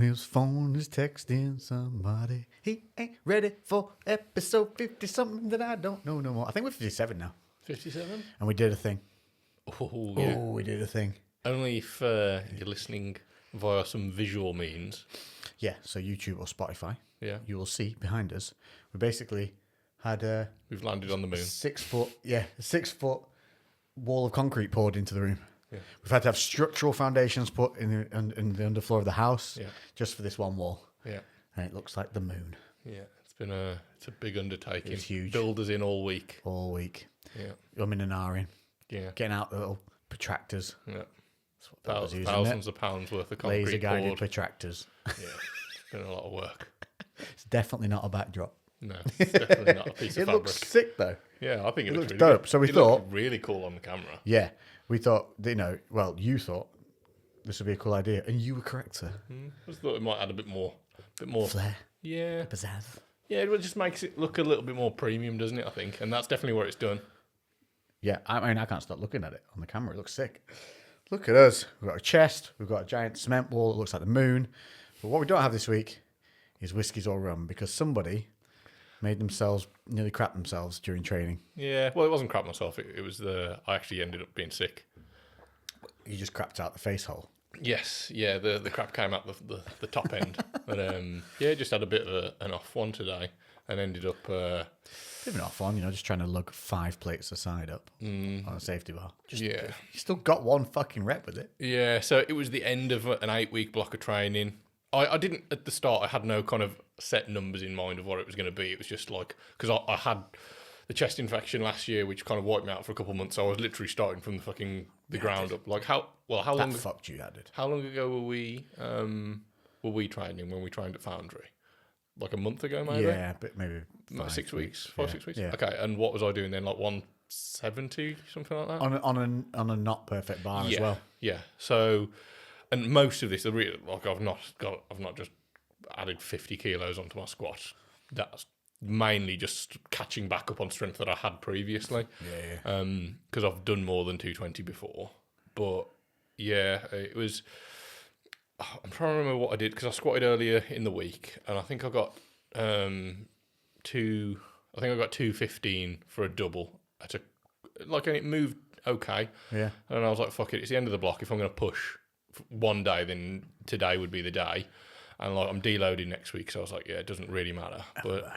his phone is texting somebody. He ain't ready for episode 50 something that I don't know no more. I think we're 57 now. 57? And we did a thing. Oh, yeah. Oh, we did a thing. Only if you're listening via some visual means. Yeah, so YouTube or Spotify. Yeah. You will see behind us. We basically had We've landed on the moon. 6 foot, a 6 foot wall of concrete poured into the room. Yeah. We've had to have structural foundations put in the underfloor of the house just for this one wall. Yeah. And it looks like the moon. Yeah. It's a big undertaking. It's huge. Builders in all week. All week. Yeah. Umming and ahhing. Yeah. Getting out the little protractors. Yeah. Thousands of pounds worth of concrete laser guided poured. protractors. Yeah. It's been a lot of work. It's definitely not a backdrop. No, it's definitely not a piece of It fabric. looks sick though. Yeah, I think it looks really dope. good. So we It thought looked really cool on the camera. Yeah, we thought, you thought this would be a cool idea, and you were correct, sir. I just thought it might add a bit more Flair, Yeah. pizzazz. Yeah, it just makes it look a little bit more premium, doesn't it, I think? And that's definitely where it's done. Yeah, I mean, I can't stop looking at it on the camera. It looks sick. Look at us. We've got a chest. We've got a giant cement wall that looks like the moon. But what we don't have this week is whiskies or rum, because somebody nearly crap themselves during training. Yeah, well, it wasn't crap myself. It was I actually ended up being sick. You just crapped out the face hole. Yes, yeah, the crap came out the top end. But just had a bit of an off one today and ended up... Bit of an off one, just trying to lug 5 plates aside up on a safety bar. You still got one fucking rep with it. Yeah, so it was the end of an 8-week block of training. I didn't, at the start, I had no kind of set numbers in mind of what it was going to be. It was just like, because I had the chest infection last year, which kind of wiped me out for a couple of months. So I was literally starting from the ground up. Like, how long... That fucked you, that did. How long ago were we training when we trained at Foundry? Like a month ago, maybe? Yeah, but maybe 6 weeks. 6 weeks? Yeah. Okay, and what was I doing then? Like 170, something like that? On a not perfect bar as well. Yeah. So, and most of this, I've not just added 50 kilos onto my squat. That's mainly just catching back up on strength that I had previously. Yeah. Because I've done more than 220 before. But yeah, it was... I'm trying to remember what I did, because I squatted earlier in the week, and I think I got 215 for a double and it moved okay. Yeah. And I was like, fuck it, it's the end of the block. If I'm going to push one day, then today would be the day. And like, I'm deloading next week, so I was like, yeah, it doesn't really matter. But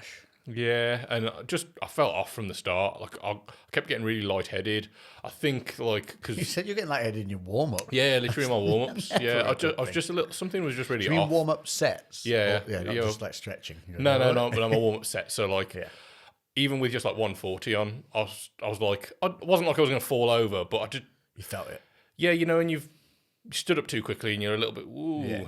yeah, and I felt off from the start. Like, I kept getting really lightheaded. I think, like, because you said you're getting lightheaded in your warm up. Yeah, literally in my warm ups. Yeah, I was just a little. Something was just really Do you off. mean warm up sets? Yeah, not just like stretching. No, but I'm a warm up set. So like, even with just like 140 on, I was like, I wasn't like I was going to fall over, but I just... You felt it. Yeah, and you've stood up too quickly, and you're a little bit, a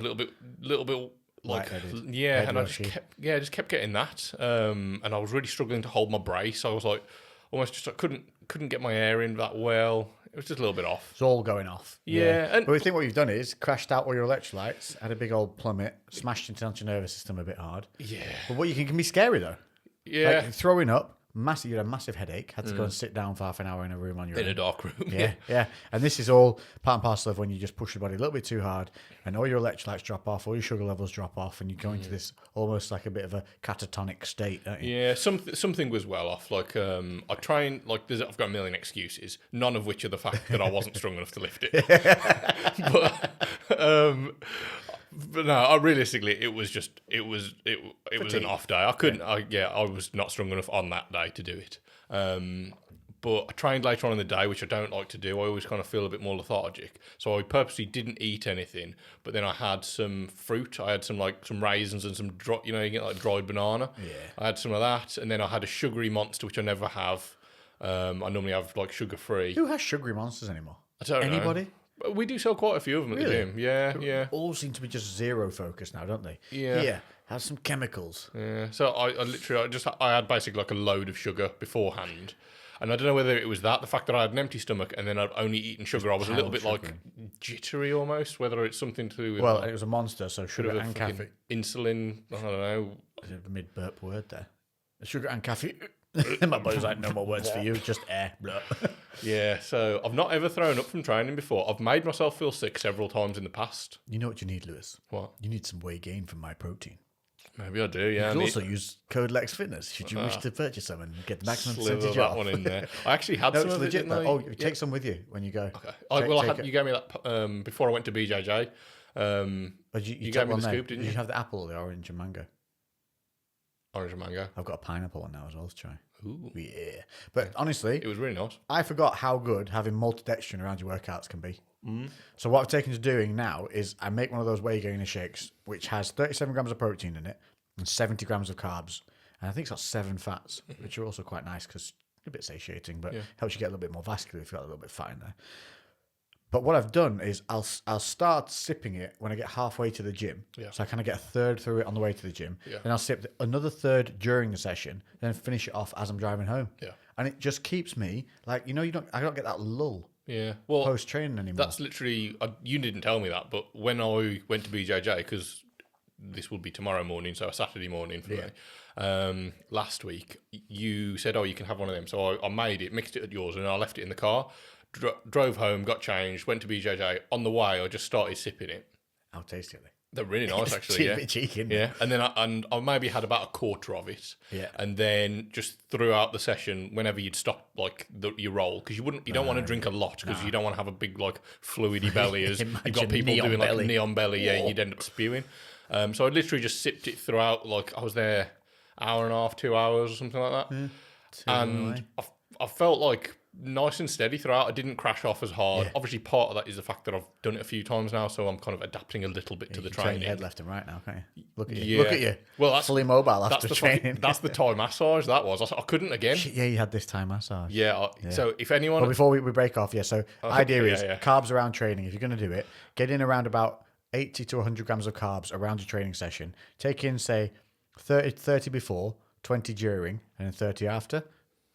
little bit. Like, yeah, and I just kept getting that, and I was really struggling to hold my brace. I was like, almost just I couldn't get my air in that well. It was just a little bit off. It's all going off. Yeah. But I think what you've done is crashed out all your electrolytes, had a big old plummet, smashed into your nervous system a bit hard. Yeah. But what you can be scary though. Yeah. Like throwing up. You had a massive headache. Had to go and sit down for half an hour in a room on your own. In a dark room. Yeah. And this is all part and parcel of when you just push your body a little bit too hard and all your electrolytes drop off, all your sugar levels drop off, and you go into this almost like a bit of a catatonic state, don't you? Yeah, something was well off. Like, I try and, like, I've got a million excuses, none of which are the fact that I wasn't strong enough to lift it. But no, realistically, it was an off day. I was not strong enough on that day to do it. But I trained later on in the day, which I don't like to do. I always kind of feel a bit more lethargic. So I purposely didn't eat anything. But then I had some fruit. I had some raisins and some you get like dried banana. Yeah. I had some of that, and then I had a sugary monster, which I never have. I normally have like sugar free. Who has sugary monsters anymore? I don't know. Anybody? We do sell quite a few of them at the gym. Yeah. All seem to be just zero focus now, don't they? Yeah. Yeah. Have some chemicals. Yeah. So I had basically like a load of sugar beforehand. And I don't know whether it was the fact that I had an empty stomach and then I'd only eaten sugar. I was a little bit like jittery almost, whether it's something to do with... Well, it was a monster, so sugar and caffeine. Insulin, I don't know. There's a mid-burp word there. Sugar and caffeine. My body's like, no more words for you, just air. Blah. Yeah, so I've not ever thrown up from training before. I've made myself feel sick several times in the past. You know what you need, Lewis? What? You need some weight gain from My Protein. Maybe I do, yeah. You can also use code Lex Fitness should you wish to purchase some and get the maximum percentage that off. one in there. I actually had No, some it's of it, legit didn't though. I? Oh, take some with you when you go. Okay. You gave me that before I went to BJJ. You gave me the scoop, didn't you? Did you have the apple or the orange and mango? Orange and mango. I've got a pineapple one now as well to try. Ooh. Yeah. But honestly, It was really nice. I forgot how good having maltodextrin around your workouts can be. So what I've taken to doing now is I make one of those whey gainer shakes, which has 37 grams of protein in it and 70 grams of carbs. And I think it's got 7 fats, which are also quite nice because a bit satiating, but helps you get a little bit more vascular if you've got a little bit of fat in there. But what I've done is I'll start sipping it when I get halfway to the gym. Yeah. So I kind of get a third through it on the way to the gym. Yeah. Then I'll sip another third during the session, then finish it off as I'm driving home. Yeah. And it just keeps me like, I don't get that lull. Yeah. Well, post training anymore. That's literally, you didn't tell me that, but when I went to BJJ, because this will be tomorrow morning, so a Saturday morning for me, last week, you said, you can have one of them. So I made it, mixed it at yours, and I left it in the car. Drove home, got changed, went to BJJ. On the way, I just started sipping it. How tasty are they? They're really nice, actually. A bit cheeky. Yeah, and then I maybe had about a quarter of it. Yeah, and then just throughout the session, whenever you'd stop like your roll, because you don't want to drink a lot because you don't want to have a big like fluidy belly as you've got people doing like neon belly. Yeah, you'd end up spewing. So I literally just sipped it throughout. Like I was there hour and a half, 2 hours or something like that, and I felt like nice and steady throughout. I didn't crash off as hard. Obviously, part of that is the fact that I've done it a few times now, so I'm kind of adapting a little bit to the training. Turn your head left and right now, can't you? Look at you. Look at you. Well, that's fully mobile after training. That's the Thai massage. That was. I couldn't again. Yeah, you had this Thai massage. Yeah. So if anyone, well, before we break off, so idea is carbs around training. If you're going to do it, get in around about 80 to 100 grams of carbs around your training session. Take in say 30 before, 20 during, and then 30 after.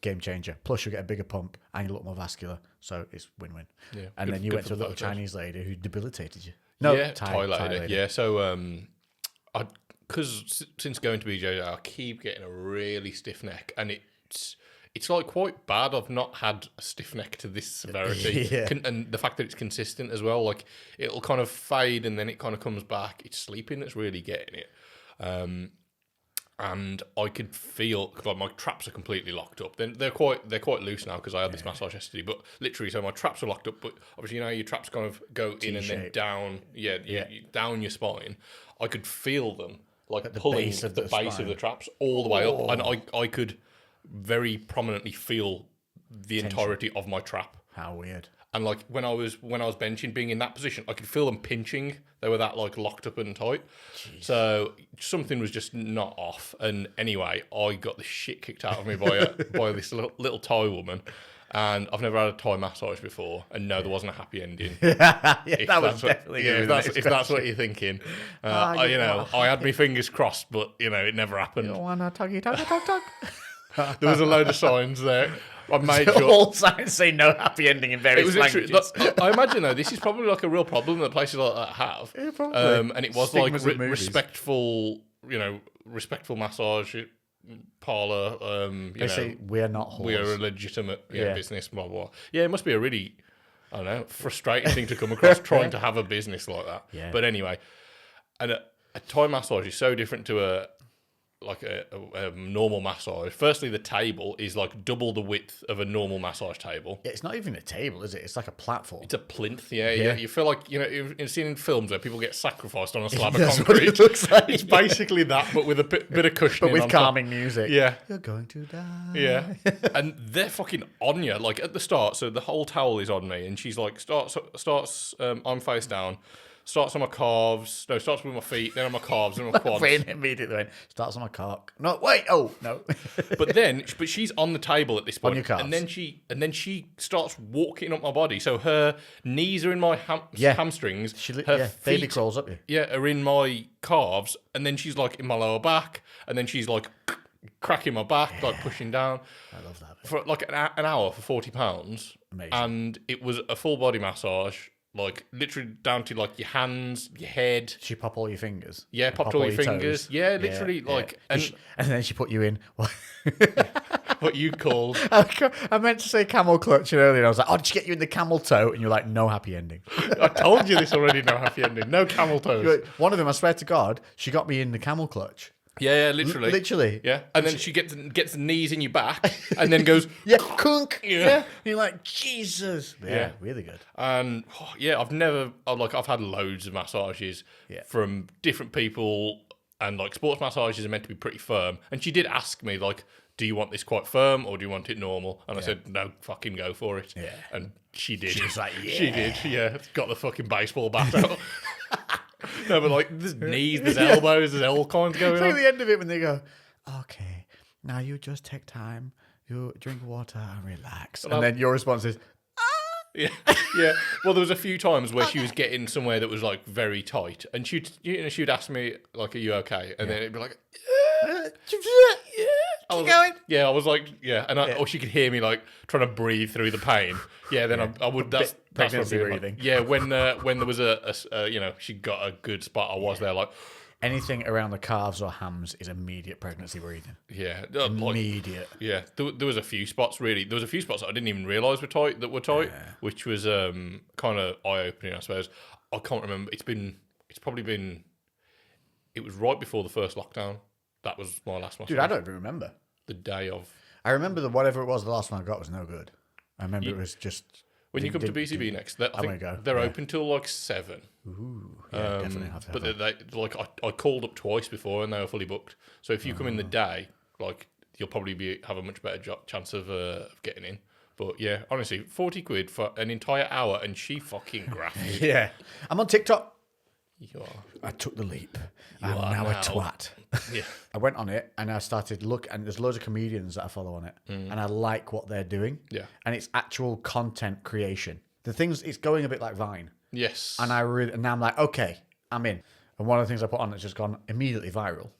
Game changer. Plus, you'll get a bigger pump and you look more vascular. So it's win-win. Yeah, and then you went to a little Chinese lady who debilitated you. No, Thai lady. Yeah, so because since going to BJJ, I keep getting a really stiff neck, and it's like quite bad. I've not had a stiff neck to this severity, and the fact that it's consistent as well. Like it'll kind of fade and then it kind of comes back. It's sleeping that's really getting it. And I could feel like my traps are completely locked up. Then they're quite loose now because I had this massage yesterday. But literally, so my traps are locked up. But obviously, your traps kind of go in and then down. Down your spine. I could feel them like at pulling the base of the traps all the way up, and I could very prominently feel the entirety of my trap. How weird. And like when I was benching, being in that position, I could feel them pinching. They were that like locked up and tight. Jeez. So something was just not off. And anyway, I got the shit kicked out of me by this little Thai woman. And I've never had a Thai massage before, and no, there wasn't a happy ending. That was definitely. If that's what you're thinking, I had my fingers crossed, but it never happened. You wanna tug. There was a load of signs there. I made sure all signs say no happy ending in various languages. I imagine though this is probably like a real problem that places like that have. Yeah, probably. And it was stigmas like respectful, respectful massage parlor. They say we're not whores. We are a legitimate business. Blah blah. Yeah, it must be a really, I don't know, frustrating thing to come across trying to have a business like that. Yeah. But anyway, and a Thai massage is so different to a normal massage. Firstly, the table is like double the width of a normal massage table. Yeah, it's not even a table, is it? It's like a platform. It's a plinth, yeah. You feel like, you've seen in films where people get sacrificed on a slab of concrete. It looks like. It's basically that, but with a bit of cushioning. But with calming music. Yeah. You're going to die. Yeah. And they're fucking on you, like at the start. So the whole towel is on me, and she's like, starts I'm face down. Starts on my calves. No, starts with my feet, then on my calves, then on my quads. Immediately went, starts on my cock. No, wait, oh, no. but she's on the table at this point. On your calves. And then she starts walking up my body. So her knees are in my hamstrings. Her feet, baby crawls up you. Yeah, are in my calves. And then she's like in my lower back. And then she's like cracking my back, like pushing down. I love that. For like an hour for £40. Amazing. And it was a full body massage. Like, literally down to, like, your hands, your head. She pop all your fingers? Yeah, popped all your fingers. Toes. Yeah, literally, like... And then she put you in... what you called. I meant to say camel clutching earlier. I was like, oh, did she get you in the camel toe? And you're like, no happy ending. I told you this already. No happy ending. No camel toes. One of them, I swear to God, she got me in the camel clutch. Yeah, literally. Literally. Yeah. And then she gets the knees in your back and then goes, yeah, kunk. Yeah. And you're like, Jesus. Yeah, really good. And I've had loads of massages from different people, and like sports massages are meant to be pretty firm. And she did ask me, like, do you want this quite firm or do you want it normal? And I said, no, fucking go for it. Yeah. And she did. She was like, yeah. She did, yeah. Got the fucking baseball bat out. No, but like, there's knees, there's elbows, there's all kinds going It's on. like the end of it when they go, okay, now you just take time, you drink water and relax. And then your response is, Yeah, yeah. Well, there was a few times where she was getting somewhere that was like very tight, and she'd ask me like, "Are you okay?" And then it'd be like, keep going. Yeah, I was like, yeah, and or she could hear me like trying to breathe through the pain. Yeah, then I would. That's pregnancy what I'm breathing. like. Yeah, when there was she got a good spot. I was there like. Anything around the calves or hams is immediate pregnancy breathing. Yeah, Immediate. Yeah, there was a few spots really. There was a few spots that I didn't even realise were tight. Which was kind of eye opening, I suppose. I can't remember. It was right before the first lockdown. That was my last one. Dude, I don't even remember. The day of. I remember that whatever it was, the last one I got was no good. I remember it was just. When you come to BCB next, I think they're open till like 7. Ooh, yeah, definitely have to. But I called up twice before and they were fully booked. So if you come in the day, like you'll probably have a much better chance of getting in. But yeah, honestly, 40 quid for an entire hour, and she fucking grafted. Yeah, I'm on TikTok. You are. I took the leap. I'm now a twat. Yeah. I went on it and I started and there's loads of comedians that I follow on it, and I like what they're doing. Yeah. And it's actual content creation. The things, it's going a bit like Vine. Yes. And now I'm like, okay, I'm in. And one of the things I put on that's just gone immediately viral.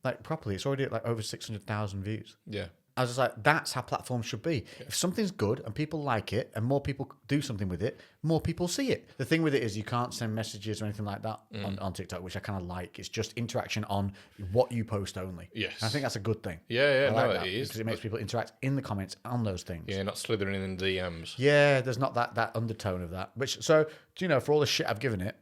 Like properly, it's already at like over 600,000 views. Yeah. I was just like, that's how platforms should be. Yeah. If something's good and people like it and more people do something with it, more people see it. The thing with it is you can't send messages or anything like that on TikTok, which I kind of like. It's just interaction on what you post only. Yes. And I think that's a good thing. Yeah, I like it is. Because it makes people interact in the comments on those things. Yeah, not slithering in the DMs. Yeah, there's not that undertone of that. So, do you know, for all the shit I've given it,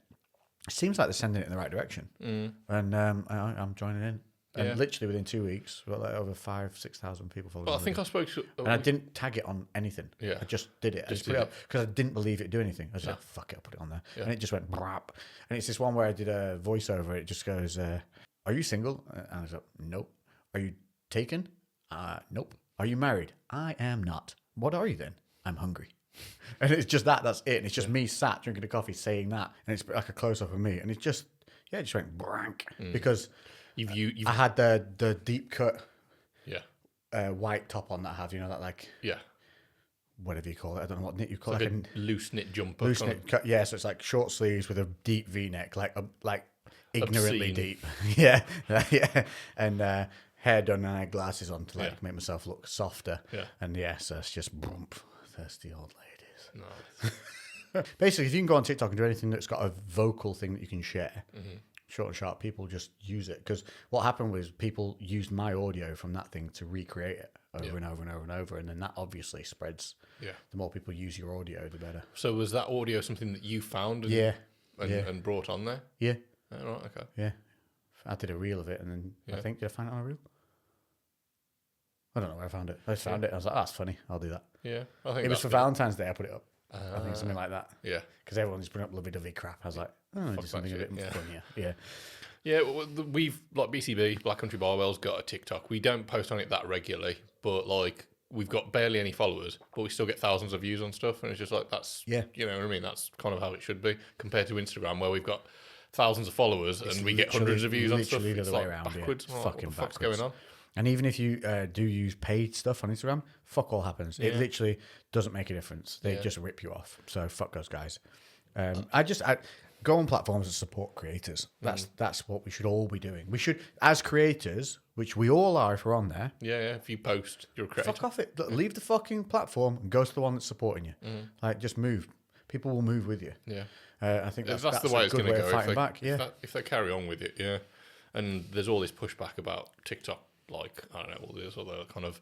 it seems like they're sending it in the right direction. And I'm joining in. And literally within 2 weeks, we've got like over 5,000-6,000 people following. Well, I think I spoke to... And I didn't tag it on anything. Yeah. I just did it. I just put it up because I didn't believe it'd do anything. I was like, fuck it, I'll put it on there. Yeah. And it just went brap. And it's this one where I did a voiceover. It just goes, are you single? And I was like, nope. Are you taken? Nope. Are you married? I am not. What are you then? I'm hungry. And it's just that's it. And it's just me sat drinking a coffee saying that. And it's like a close-up of me. And it's just, it just went brank. Because... I had the deep cut white top on that I have, you know, that like whatever you call it. I don't know what knit you call it. Like a loose knit jumper. Loose knit cut, yeah. So it's like short sleeves with a deep V-neck, like ignorantly Obscene. deep. Yeah. And hair done and I had glasses on to like make myself look softer. Yeah. And so it's just thirsty old ladies. Nice. Basically, if you can go on TikTok and do anything that's got a vocal thing that you can share. Short and sharp, people just use it because what happened was people used my audio from that thing to recreate it over and over and over and over, and then that obviously spreads. Yeah, the more people use your audio, the better. So was that audio something that you found? And brought on there? Yeah. Oh, right. Okay. Yeah, I did a reel of it, and then I think did I find it on a reel? I don't know where I found it. I just found it. I was like, that's funny. I'll do that. Yeah, I think it was for Valentine's Day. I put it up. I think something like that. Yeah, because everyone's putting up lovey-dovey crap. I was like, just something a bit funnier. Yeah. Yeah, we've like BCB, Black Country Barbell's got a TikTok. We don't post on it that regularly, but like we've got barely any followers, but we still get thousands of views on stuff, and it's just like you know what I mean. That's kind of how it should be compared to Instagram, where we've got thousands of followers and we get hundreds of views on stuff. Literally the it's other like way around. backwards. Yeah. What Fucking the fuck's backwards. going on? And even if you do use paid stuff on Instagram, fuck all happens. It literally doesn't make a difference. They just rip you off. So fuck those guys. I go on platforms and support creators. That's what we should all be doing. We should, as creators, which we all are if we're on there. Yeah. If you post, you're a creator. Fuck off it. Leave the fucking platform and go to the one that's supporting you. Like, just move. People will move with you. Yeah. I think that's the way it's going to go. If they carry on with it, And there's all this pushback about TikTok, like, I don't know, all this other kind of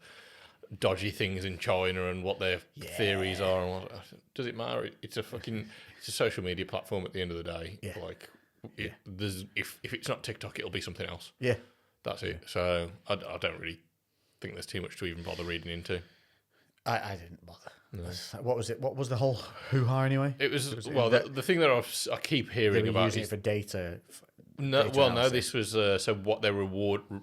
dodgy things in China and what their theories are. And does it matter? It's a social media platform at the end of the day. Yeah. Like, there's if it's not TikTok, it'll be something else. Yeah. That's it. So I don't really think there's too much to even bother reading into. I didn't bother. No. What was it? What was the whole hoo-ha anyway? It was the thing that I keep hearing about using it for data. No, this was so what they're rewarding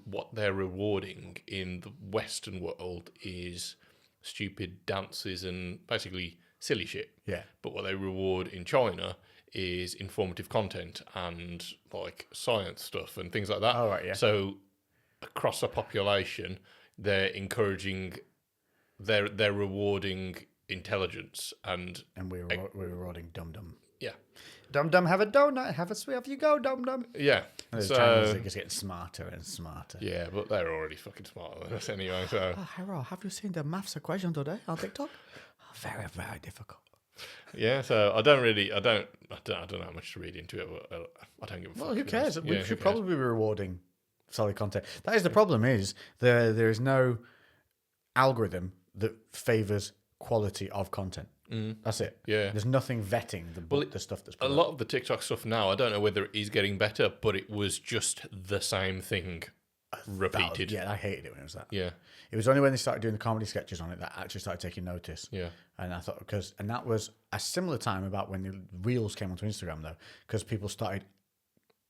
in the Western world is stupid dances and basically silly shit. Yeah. But what they reward in China is informative content and like science stuff and things like that. Oh, right, yeah. So across the population, they're encouraging, they're rewarding intelligence and we're rewarding dum-dum. Yeah. Dum-dum, have a donut, have a sweet, off you go, dum-dum. Yeah. And the Chinese are just getting smarter and smarter. Yeah, but they're already fucking smarter than us anyway, so... Hero, have you seen the maths equation today on TikTok? Very, very difficult. Yeah, so I don't know how much to read into it, but I don't give a fuck. Well, who cares? We should probably be rewarding solid content. That is the problem, is there is no algorithm that favours quality of content. That's it. Yeah. There's nothing vetting the stuff that's put a lot of the TikTok stuff now, I don't know whether it is getting better, but it was just the same thing repeated. I hated it when it was that. Yeah. It was only when they started doing the comedy sketches on it that I actually started taking notice. Yeah. And I thought, and that was a similar time about when the Reels came onto Instagram, though, because people started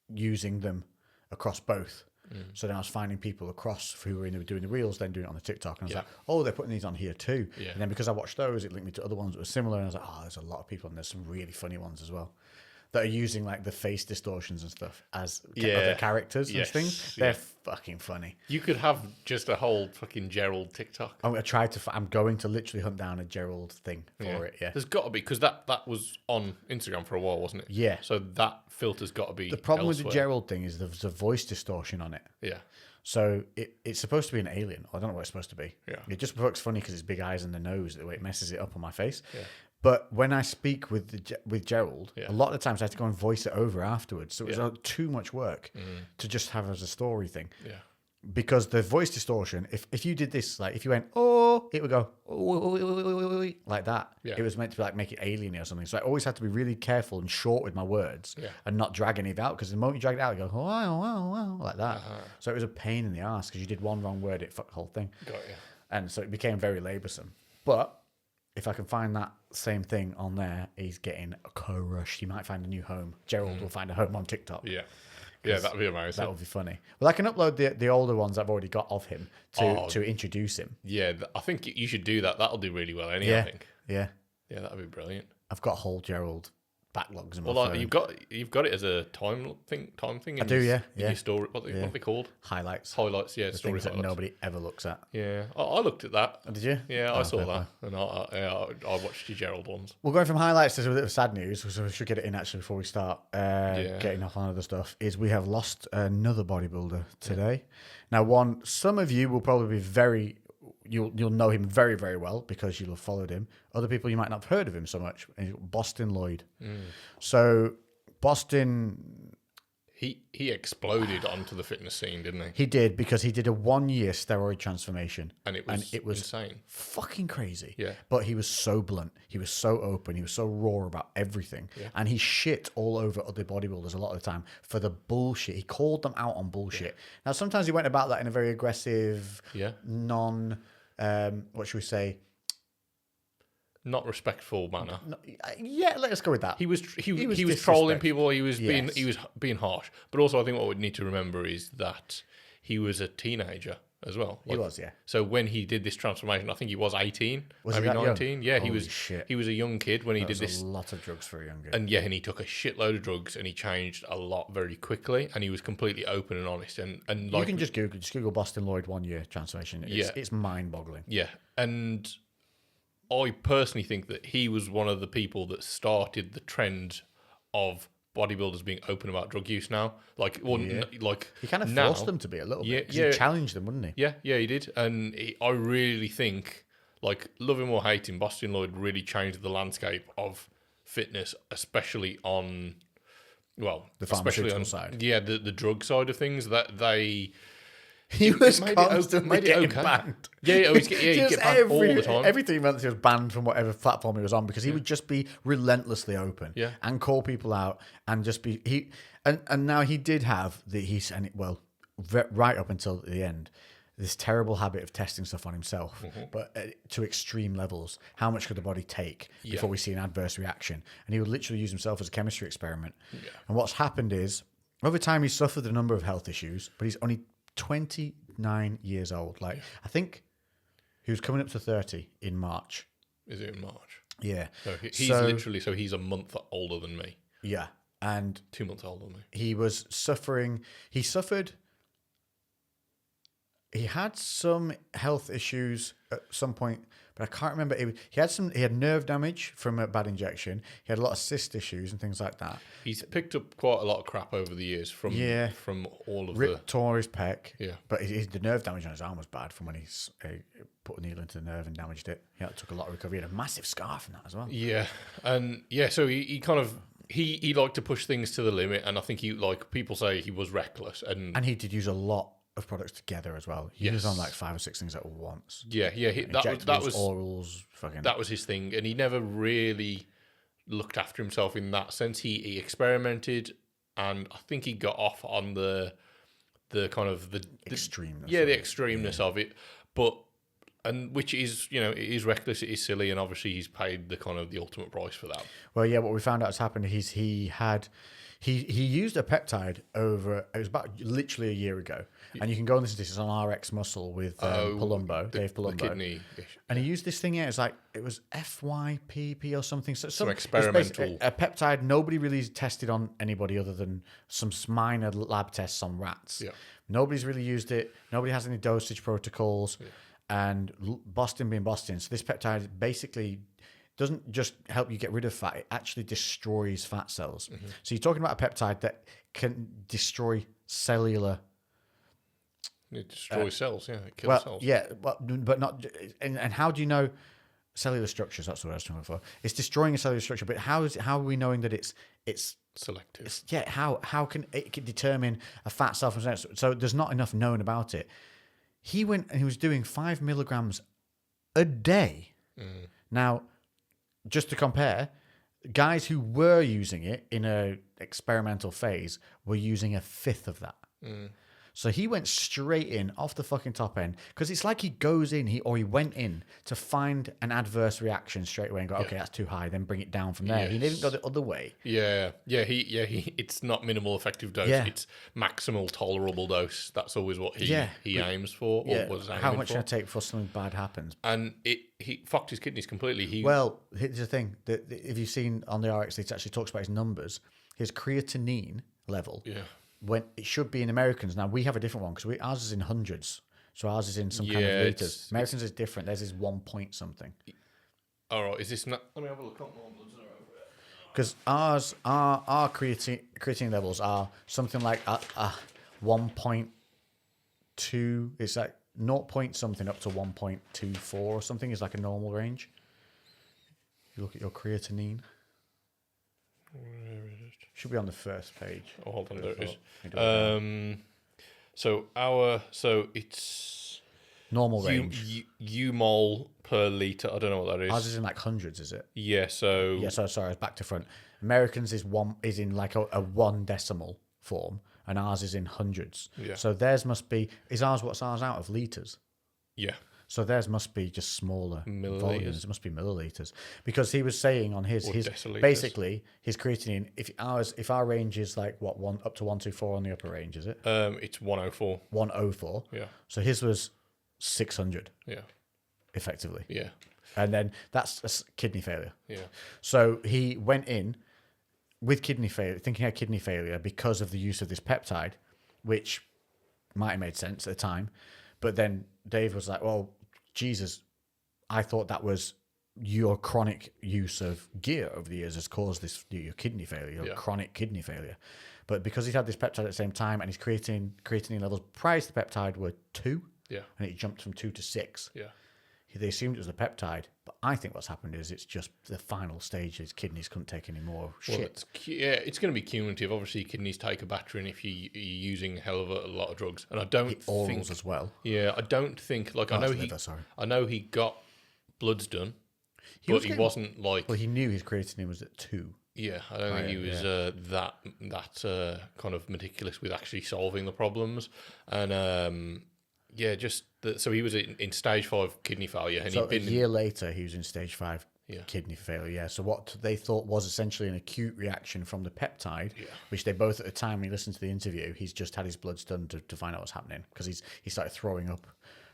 using them across both. So then I was finding people across who were doing the Reels, then doing it on the TikTok. And I was like, oh, they're putting these on here too. Yeah. And then because I watched those, it linked me to other ones that were similar. And I was like, oh, there's a lot of people, and there's some really funny ones as well that are using like the face distortions and stuff as other characters and things. They're fucking funny. You could have just a whole fucking Gerald TikTok. I'm going to literally hunt down a Gerald thing for it. Yeah. There's got to be, because that was on Instagram for a while, wasn't it? Yeah. So that filter's got to be The problem elsewhere. with the Gerald thing is there's a voice distortion on it. Yeah. So it's supposed to be an alien. I don't know what it's supposed to be. Yeah. It just looks funny because it's big eyes and the nose, the way it messes it up on my face. Yeah. But when I speak with Gerald, Yeah. a lot of the times I have to go and voice it over afterwards. So it was too much work to just have as a story thing. Yeah. Because the voice distortion, if you did this, like if you went, oh, it would go, oh, like that. Yeah. It was meant to be like make it alien or something. So I always had to be really careful and short with my words and not drag any of it out. Because the moment you drag it out, you go, oh, wow, like that. So it was a pain in the ass because you did one wrong word, it fucked the whole thing. Got you. And so it became very laboursome. But if I can find that same thing on there, he's getting crushed. He might find a new home. Gerald will find a home on TikTok. Yeah. Yeah, that'd be amazing. That would be funny. Well, I can upload the older ones I've already got of him to introduce him. Yeah, I think you should do that. That'll do really well anyway, I think. Yeah. Yeah, that'd be brilliant. I've got whole Gerald backlogs in my Well, phone. you've got it as a time thing. I do, yeah. In your story, what are they called? Highlights. Highlights, yeah. The Story things that highlights. nobody ever looks at. Yeah, I looked at that. Oh, did you? Yeah, I saw that, and I watched your Gerald ones. Well, going from highlights to a bit of sad news, so we should get it in actually before we start getting off on other stuff, is we have lost another bodybuilder today. Now, some of you will probably be you'll know him very, very well because you'll have followed him. Other people, you might not have heard of him so much. Bostin Loyd. So, Bostin... He exploded onto the fitness scene, didn't he? He did, because he did a 1-year steroid transformation. And it was insane. Fucking crazy. Yeah. But he was so blunt. He was so open. He was so raw about everything. Yeah. And he shit all over other bodybuilders a lot of the time for the bullshit. He called them out on bullshit. Yeah. Now, sometimes he went about that in a very aggressive, what should we say? Not respectful manner. No, yeah, let's go with that. He was trolling people. He was being harsh. But also, I think what we need to remember is that he was a teenager as well. He was, yeah. So when he did this transformation, I think he was 18, maybe 19. Young? Yeah, Holy shit. He was a young kid when he did this. A lot of drugs for a young kid. And he took a shitload of drugs and he changed a lot very quickly. And he was completely open and honest. And like, you can just Google Bostin Loyd 1-year transformation. It's mind-boggling. Yeah, and I personally think that he was one of the people that started the trend of bodybuilders being open about drug use now. Like he kind of forced them to be a little bit. He challenged them, wouldn't he? Yeah, he did. And I really think, like, love him or hate him, Bostin Loyd really changed the landscape of fitness, especially on, the pharmaceutical side. Yeah, the drug side of things. That He was made it constantly getting okay. banned. He'd get banned all the time. Every 3 months he was banned from whatever platform he was on because he would just be relentlessly open and call people out and just be and now he did have right up until the end this terrible habit of testing stuff on himself, but to extreme levels. How much could the body take before we see an adverse reaction? And he would literally use himself as a chemistry experiment. Yeah. And what's happened is, over time, he's suffered a number of health issues, but he's only 29 years old. I think he was coming up to 30 in March. Is it in March? Yeah. So he's a month older than me. Yeah. And 2 months older than me. He had some health issues at some point, but I can't remember. He had nerve damage from a bad injection. He had a lot of cyst issues and things like that. He's picked up quite a lot of crap over the years from all of tore his pec. Yeah. But the nerve damage on his arm was bad from when he put a needle into the nerve and damaged it. Yeah, it took a lot of recovery. He had a massive scar from that as well. Yeah. And so he kind of he liked to push things to the limit, and I think people say he was reckless, and he did use a lot of products together as well. He was on 5 or 6 things at once. Yeah. That was orals. That was his thing, and he never really looked after himself in that sense. He experimented, and I think he got off on the kind of the extremeness. The extremeness of it, and which is it is reckless, it is silly, and obviously he's paid the kind of the ultimate price for that. Well, yeah, what we found out has happened is he used a peptide it was about literally a year ago. And you can go and listen to this. It's on RX Muscle with Palumbo, Dave Palumbo. The kidney. And he used this thing here. It was FYPP or something. Some experimental. A peptide nobody really tested on anybody other than some minor lab tests on rats. Yeah. Nobody's really used it. Nobody has any dosage protocols. Yeah. And Bostin being Bostin. So this peptide basically doesn't just help you get rid of fat. It actually destroys fat cells. Mm-hmm. So you're talking about a peptide that can destroy cellular. It destroys cells, it kills cells. Yeah, but not. And how do you know cellular structures? That's what I was trying for. It's destroying a cellular structure, but how are we knowing that it's selective? How can it determine a fat cell from cells? So there's not enough known about it. He went and he was doing 5 milligrams a day. Mm. Now, just to compare, guys who were using it in a experimental phase were using a fifth of that. Mm. So he went straight in off the fucking top end because it's like he went in to find an adverse reaction straight away and go, okay, that's too high, then bring it down from there. Yes. He didn't go the other way. Yeah. It's not minimal effective dose. Yeah. It's maximal tolerable dose. That's always what he aims for. Or was aiming how much for. can I take before something bad happens? And he fucked his kidneys completely. Well, here's the thing. If you've seen on the RX, it actually talks about his numbers. His creatinine level. Yeah. When it should be in Americans. Now, we have a different one because ours is in hundreds. So ours is in some kind of liters. Americans is different. Theirs is 1 point something. All right. Is this not... Let me have a look. Because our creatine levels are something like 1.2. It's like 0 point something up to 1.24 or something is like a normal range. You look at your creatinine. Should be on the first page. Oh, hold on, there it is. So it's normal range. U-mol per litre. I don't know what that is. Ours is in like hundreds, is it? Yeah. So sorry, back to front. Americans is in like a 1 decimal form, and ours is in hundreds. Yeah. So theirs must be. What's ours out of litres? Yeah. So theirs must be just smaller volumes. It must be milliliters, because he was saying on his basically his creatinine. If our range is like up to 124 on the upper range, is it? It's 104. 104. Yeah. So his was 600. Yeah. Effectively. Yeah. And then that's a kidney failure. Yeah. So he went in with kidney failure, thinking he had kidney failure because of the use of this peptide, which might have made sense at the time, but then Dave was like, well, Jesus, I thought that was your chronic use of gear over the years has caused your kidney failure, your chronic kidney failure. But because he's had this peptide at the same time and his creatinine levels prior to the peptide were 2, and it jumped from 2 to 6, they assumed it was the peptide, but I think what's happened is it's just the final stage. His kidneys couldn't take any more shit. It's going to be cumulative. Obviously, kidneys take a battering if you're using a hell of a lot of drugs, and I don't Orals think as well. Yeah, I don't think like I know he got bloods done, but he wasn't like. Well, he knew his creatinine was at 2. Yeah, I don't think he was that kind of meticulous with actually solving the problems, and so he was in stage 5 kidney failure, and so a year later he was in stage 5 kidney failure. Yeah, so what they thought was essentially an acute reaction from the peptide, which they both at the time when he listened to the interview, he's just had his bloods done to find out what's happening because he started throwing up,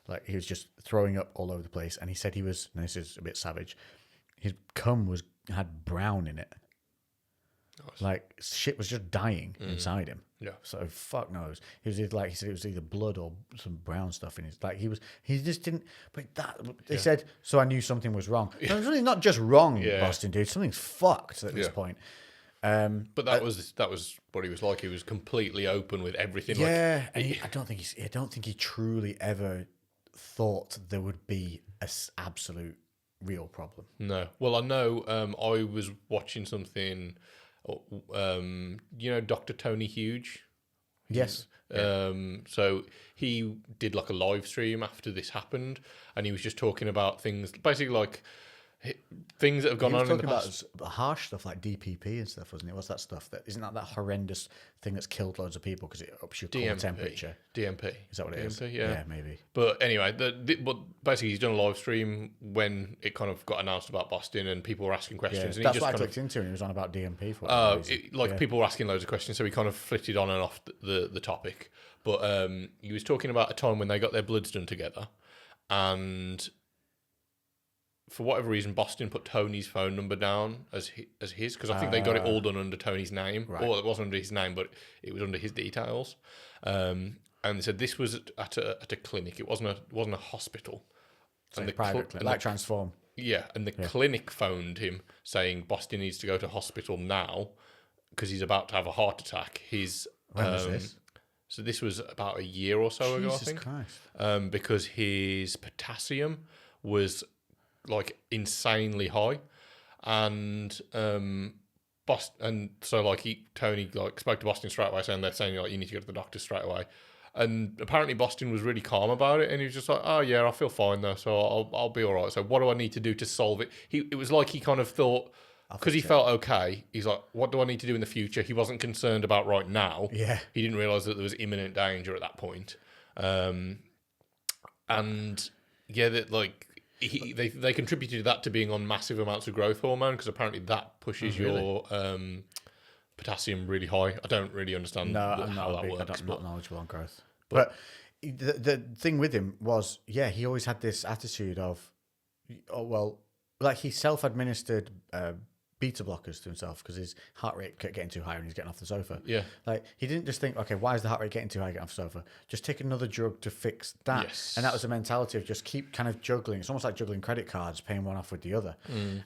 like he was just throwing up all over the place, and he said he was. And this is a bit savage. His cum had brown in it. Nice. Like shit was just dying inside him. Yeah. So fuck knows. He said it was either blood or some brown stuff in his. Like he just didn't. But they said. So I knew something was wrong. Yeah. No, it's really not just wrong, Bostin dude. Something's fucked at this point. But that was what he was like. He was completely open with everything. Yeah, and I don't think he truly ever thought there would be an absolute real problem. No. Well, I know. I was watching something. Dr. Tony Huge. Yes. So he did like a live stream after this happened, and he was just talking about things, basically like things that have gone on in the past. About harsh stuff like DPP and stuff, wasn't it? What's that stuff? Isn't that horrendous thing that's killed loads of people because it ups your core temperature? DMP. Is that what it is? Yeah, maybe. But anyway, but basically he's done a live stream when it kind of got announced about Bostin and people were asking questions. And that's what I clicked into, and he was on about DMP for people were asking loads of questions, so he kind of flitted on and off the topic. But he was talking about a time when they got their bloods done together, and for whatever reason, Bostin put Tony's phone number down as his because I think they got it all done under Tony's name. Right. Or it wasn't under his name, but it was under his details. And they said this was at a clinic. It wasn't a hospital. So and the private clinic, like Transform. Yeah, and the clinic phoned him saying Bostin needs to go to hospital now because he's about to have a heart attack. When was this? So this was about a year or so ago, I think. Christ. Because his potassium was like insanely high, and so Tony like spoke to Bostin straight away, saying they're saying like you need to go to the doctor straight away, and apparently Bostin was really calm about it, and he was just like, oh yeah, I feel fine though, so I'll be all right. So what do I need to do to solve it? It was like he kind of thought because he felt okay. He's like, what do I need to do in the future? He wasn't concerned about right now. Yeah, he didn't realize that there was imminent danger at that point, and yeah, that like. They contributed that to being on massive amounts of growth hormone because apparently that pushes your potassium really high. I don't really understand how that works. I'm not knowledgeable on growth. But the thing with him was, he always had this attitude of, like he self-administered beta blockers to himself because his heart rate kept getting too high when he's getting off the sofa. Yeah. Like he didn't just think, okay, why is the heart rate getting too high getting off the sofa? Just take another drug to fix that. Yes. And that was the mentality of just keep kind of juggling. It's almost like juggling credit cards, paying one off with the other.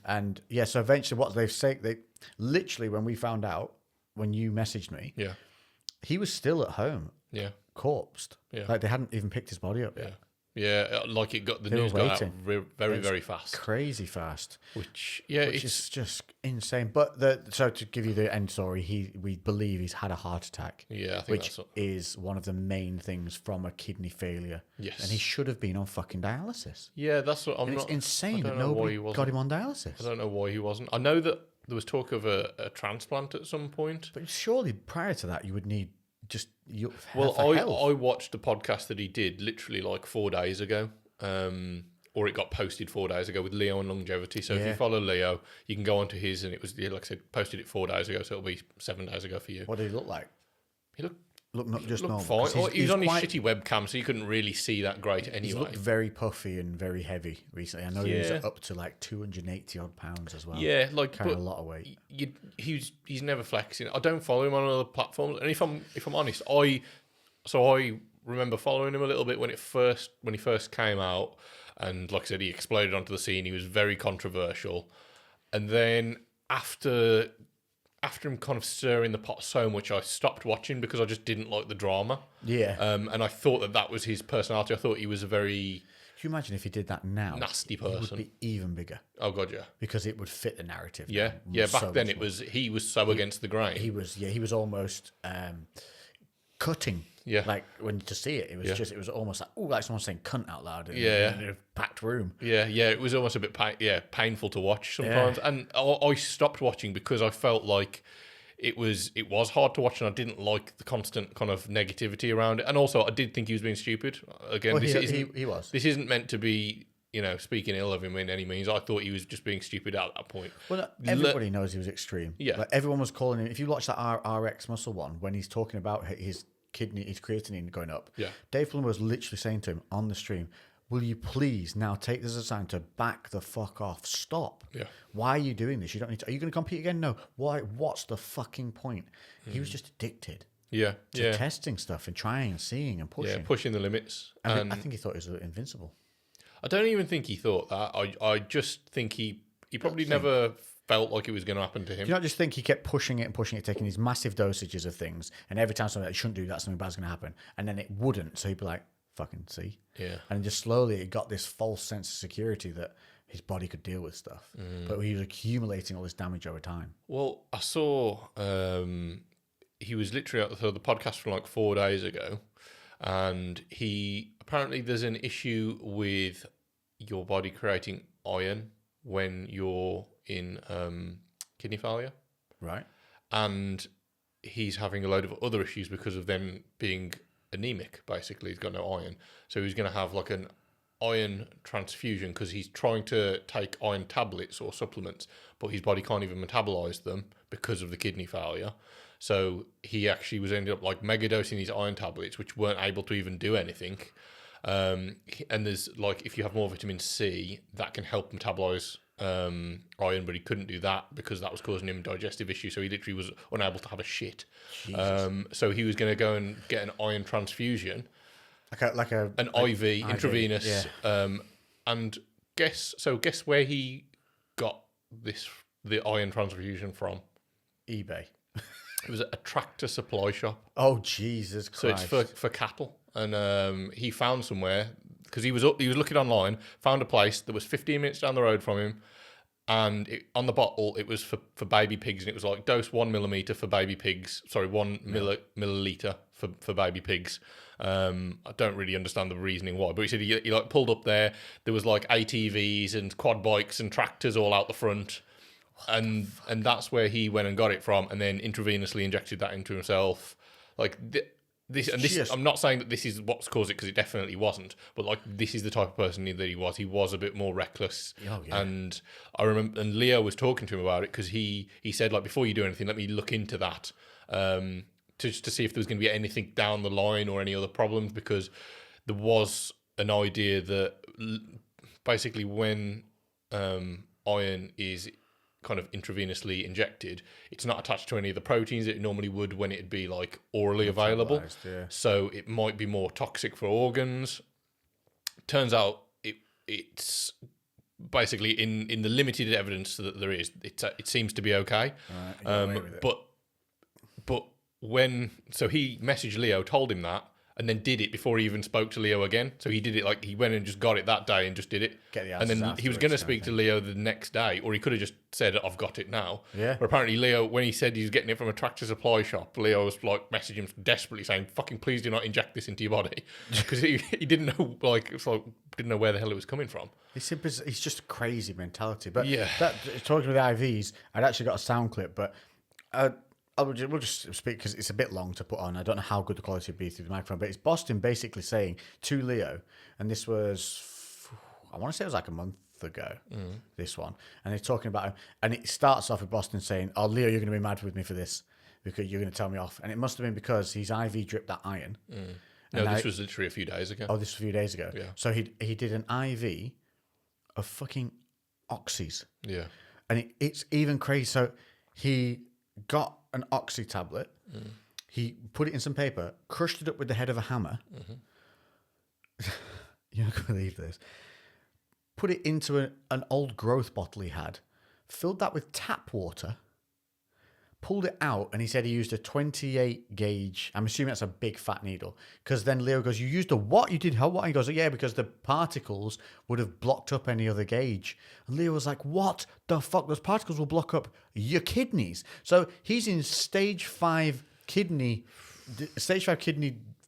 And so eventually what they've said, they literally, when we found out, when you messaged me, he was still at home. Yeah. Corpsed. Yeah. Like they hadn't even picked his body up yet. Yeah, like the news got out very fast. Crazy fast. Which is just insane. But so to give you the end story, we believe he's had a heart attack. Yeah, I think which is one of the main things from a kidney failure. Yes. And he should have been on fucking dialysis. Yeah, that's what it's insane that nobody got him on dialysis. I don't know why he wasn't. I know that there was talk of a transplant at some point. But surely prior to that you would need I watched the podcast that he did literally like 4 days ago, or it got posted 4 days ago with Leo and Longevity. So if you follow Leo, you can go onto his, and it was like I said, posted it 4 days ago, so it'll be 7 days ago for you. What did he look like? He looked not just looked normal. Fine. He was on his shitty webcam, so you couldn't really see that great anyway. He's looked very puffy and very heavy recently. I know he was up to like 280 odd pounds as well. Yeah, like carrying a lot of weight. He's never flexing. I don't follow him on other platforms, and if I'm honest, I remember following him a little bit when he first came out, and like I said, he exploded onto the scene. He was very controversial, and then after him kind of stirring the pot so much, I stopped watching because I just didn't like the drama. Yeah. And I thought that was his personality. I thought he was a very you imagine if he did that now? Nasty He would person. be even bigger Oh god, yeah. because it would fit the narrative. Yeah, now yeah. Back so then, much more. he was so against the grain. He was almost cutting. Yeah. Like when to see it, it was just, it was almost like, oh, like someone saying cunt out loud in a packed room. Yeah, it was almost a bit painful to watch sometimes. And I stopped watching because I felt like it was hard to watch, and I didn't like the constant kind of negativity around it. And also, I did think he was being stupid. Again, Well, he was. This isn't meant to be, speaking ill of him in any means. I thought he was just being stupid at that point. Well, everybody knows he was extreme. Yeah. Like everyone was calling him. If you watch that RX Muscle one, when he's talking about his creatinine going up, Dave Plummer was literally saying to him on the stream, will you please now take this as a sign to back the fuck off? Stop. Yeah. Why are you doing this? You don't need to. Are you going to compete again? No. Why? What's the fucking point? He was just addicted to testing stuff and trying and seeing and pushing. Yeah, pushing the limits. And I think he thought he was invincible. I don't even think he thought that. I just think he probably never felt like it was going to happen to him. Do you not just think he kept pushing it, taking these massive dosages of things, and every time something like, shouldn't do that, something bad's going to happen, and then it wouldn't, so he'd be like, fucking see. Yeah. And just slowly it got this false sense of security that his body could deal with stuff. But he was accumulating all this damage over time. Well, I saw he was literally at the podcast from like 4 days ago, and apparently there's an issue with your body creating iron when you're in kidney failure. Right. And he's having a load of other issues because of them being anemic, basically. He's got no iron. So he's going to have like an iron transfusion because he's trying to take iron tablets or supplements, but his body can't even metabolize them because of the kidney failure. So he actually ended up like megadosing these iron tablets, which weren't able to even do anything. And there's like, if you have more vitamin C, that can help metabolize iron, but he couldn't do that because that was causing him digestive issues. So he literally was unable to have a shit. So he was going to go and get an iron transfusion, an IV intravenous. Yeah. And guess where he got the iron transfusion from? eBay. It was a tractor supply shop. Oh, Jesus Christ. So it's for cattle. And he found somewhere, because he was looking online, found a place that was 15 minutes down the road from him. And on the bottle, it was for baby pigs. And it was like dose 1 millimeter for baby pigs. Sorry, 1 milliliter for baby pigs. I don't really understand the reasoning why. But he said he like pulled up there. There was like ATVs and quad bikes and tractors all out the front. And that's where he went and got it from, and then intravenously injected that into himself. Like this, I'm not saying that this is what's caused it, because it definitely wasn't. But like, this is the type of person that he was. He was a bit more reckless. Oh, yeah. And I remember, and Leo was talking to him about it, because he said, like, before you do anything, let me look into that, to see if there was going to be anything down the line or any other problems, because there was an idea that basically when iron is kind of intravenously injected, it's not attached to any of the proteins that it normally would when it'd be like orally available. Yeah. So it might be more toxic for organs. Turns out it's basically in the limited evidence that there is, it seems to be okay. Right, but when he messaged Leo, told him that, and then did it before he even spoke to Leo again. So he did it, like, he went and just got it that day and just did it. And then he was going to speak to Leo the next day, or he could have just said, I've got it now. Yeah. But apparently Leo, when he said he was getting it from a tractor supply shop, Leo was like messaging him desperately saying, fucking please do not inject this into your body. Because he didn't know, like, didn't know where the hell it was coming from. It's just a crazy mentality. But yeah, talking about IVs, I'd actually got a sound clip, but we'll just speak because it's a bit long to put on. I don't know how good the quality would be through the microphone, but it's Bostin basically saying to Leo, and this was, I want to say it was like a month ago, this one, and they're talking about him, and it starts off with Bostin saying, oh, Leo, you're going to be mad with me for this because you're going to tell me off. And it must have been because he's IV dripped that iron. No, this was literally a few days ago. Oh, this was a few days ago. Yeah. So he did an IV of fucking oxys. Yeah. And it's even crazy. So he got an oxy tablet. He put it in some paper, crushed it up with the head of a hammer. You're not going to believe this. Put it into an old growth bottle he had, filled that with tap water, pulled it out, and he said he used a 28 gauge. I'm assuming that's a big fat needle. Because then Leo goes, "You used a what? You did how what?" And he goes, "Yeah, because the particles would have blocked up any other gauge." And Leo was like, "What the fuck? Those particles will block up your kidneys." So he's in stage 5 kidney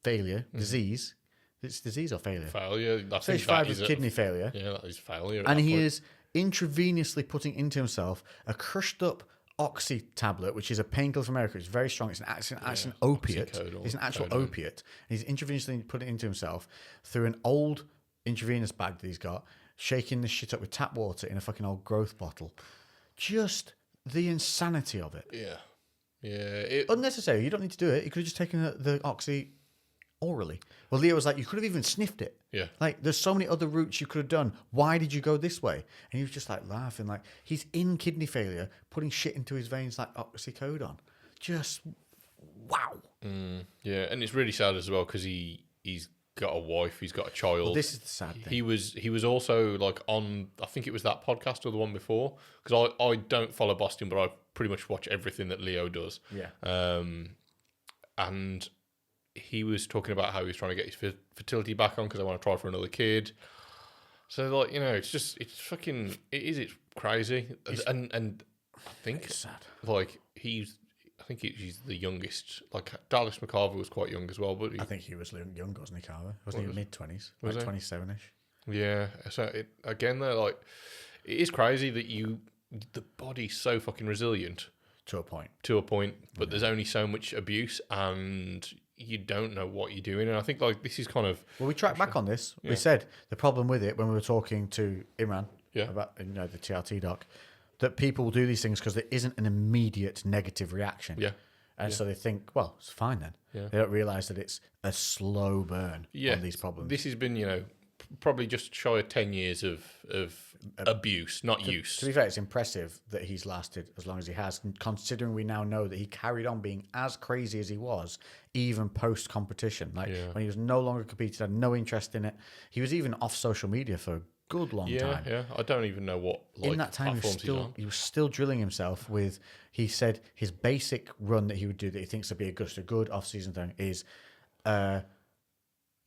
failure, disease. It's disease or failure? Failure. I Stage think 5 that is is kidney failure. Yeah, that is failure. And he is intravenously putting into himself a crushed up oxy tablet, which is a painkiller from America. It's very strong. It's an opiate. It's an actual opiate. And he's intravenously putting it into himself through an old intravenous bag that he's got, shaking this shit up with tap water in a fucking old growth bottle. Just the insanity of it. Yeah. Unnecessary. You don't need to do it. You could have just taken the oxy orally. Well, Leo was like, you could have even sniffed it. Yeah. Like, there's so many other routes you could have done. Why did you go this way? And he was just like laughing, like he's in kidney failure, putting shit into his veins like oxycodone. Just wow. Yeah, and it's really sad as well because he's got a wife, he's got a child. Well, this is the sad thing. He was also like on, I think it was that podcast or the one before, because I don't follow Boston, but I pretty much watch everything that Leo does. Yeah. And he was talking about how he was trying to get his fertility back on because I want to try for another kid. So like, it's crazy. And I think It's sad. like he's the youngest. Like Dallas McCarver was quite young as well, but I think he was young, wasn't he, Carver? Wasn't he mid-20s? Was like he? 27-ish? Yeah. So they're like, it is crazy that the body's so fucking resilient To a point. but there's only so much abuse and you don't know what you're doing. And I think like this is kind of... Well, we tracked back on this. We said the problem with it when we were talking to Imran about the TRT doc, that people do these things because there isn't an immediate negative reaction. Yeah. And so they think, well, it's fine then. Yeah. They don't realise that it's a slow burn on these problems. This has been, probably just shy of 10 years of abuse, not use. To be fair, it's impressive that he's lasted as long as he has, considering we now know that he carried on being as crazy as he was, even post-competition. Like, when he was no longer competing, had no interest in it. He was even off social media for a good long time. Yeah, I don't even know what In that time, he was still drilling himself with, he said his basic run that he would do that he thinks would be a good off-season thing is, I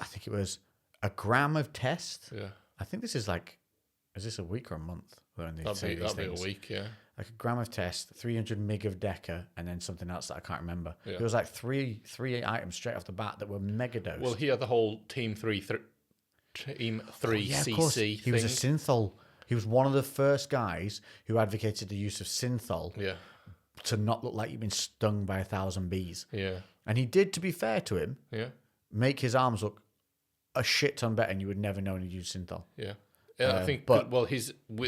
think it was a gram of test. Yeah. I think this is like, is this a week or a month? That'd be a week, yeah. Like a gram of test, 300 mig of Deca, and then something else that I can't remember. Yeah. There was like three items straight off the bat that were mega dose. Well, he had the whole Team 3 yeah, of course. CC He was a synthol. He was one of the first guys who advocated the use of synthol to not look like you've been stung by 1,000 bees. Yeah. And he did, to be fair to him, make his arms look a shit ton better, and you would never know he'd used synthol. Yeah. Yeah, I think, but well, he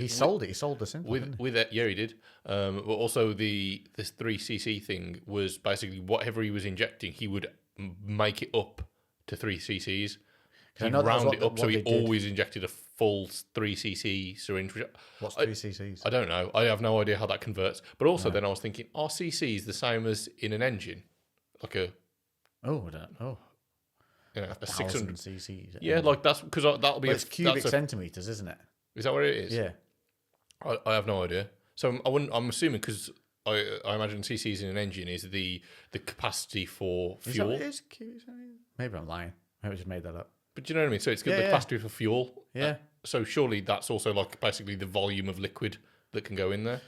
sold it. He sold the synthol with it. Yeah, he did. But also this 3cc thing was basically whatever he was injecting, he would make it up to 3cc's. He'd round it up, so he always injected a full 3cc syringe. What's 3cc's? I don't know. I have no idea how that converts. But also, then I was thinking, are cc's the same as in an engine, like a? Oh, I don't know. A 600 cc's. Yeah, like that's because that'll be. It's cubic centimeters, isn't it? Is that what it is? Yeah. I have no idea. So I'm assuming because I imagine cc's in an engine is the capacity for fuel. Is that what it is? Cubic centimeters? Maybe I'm lying. Maybe I just made that up. But do you know what I mean? So it's got the capacity for fuel. Yeah. So surely that's also like basically the volume of liquid that can go in there.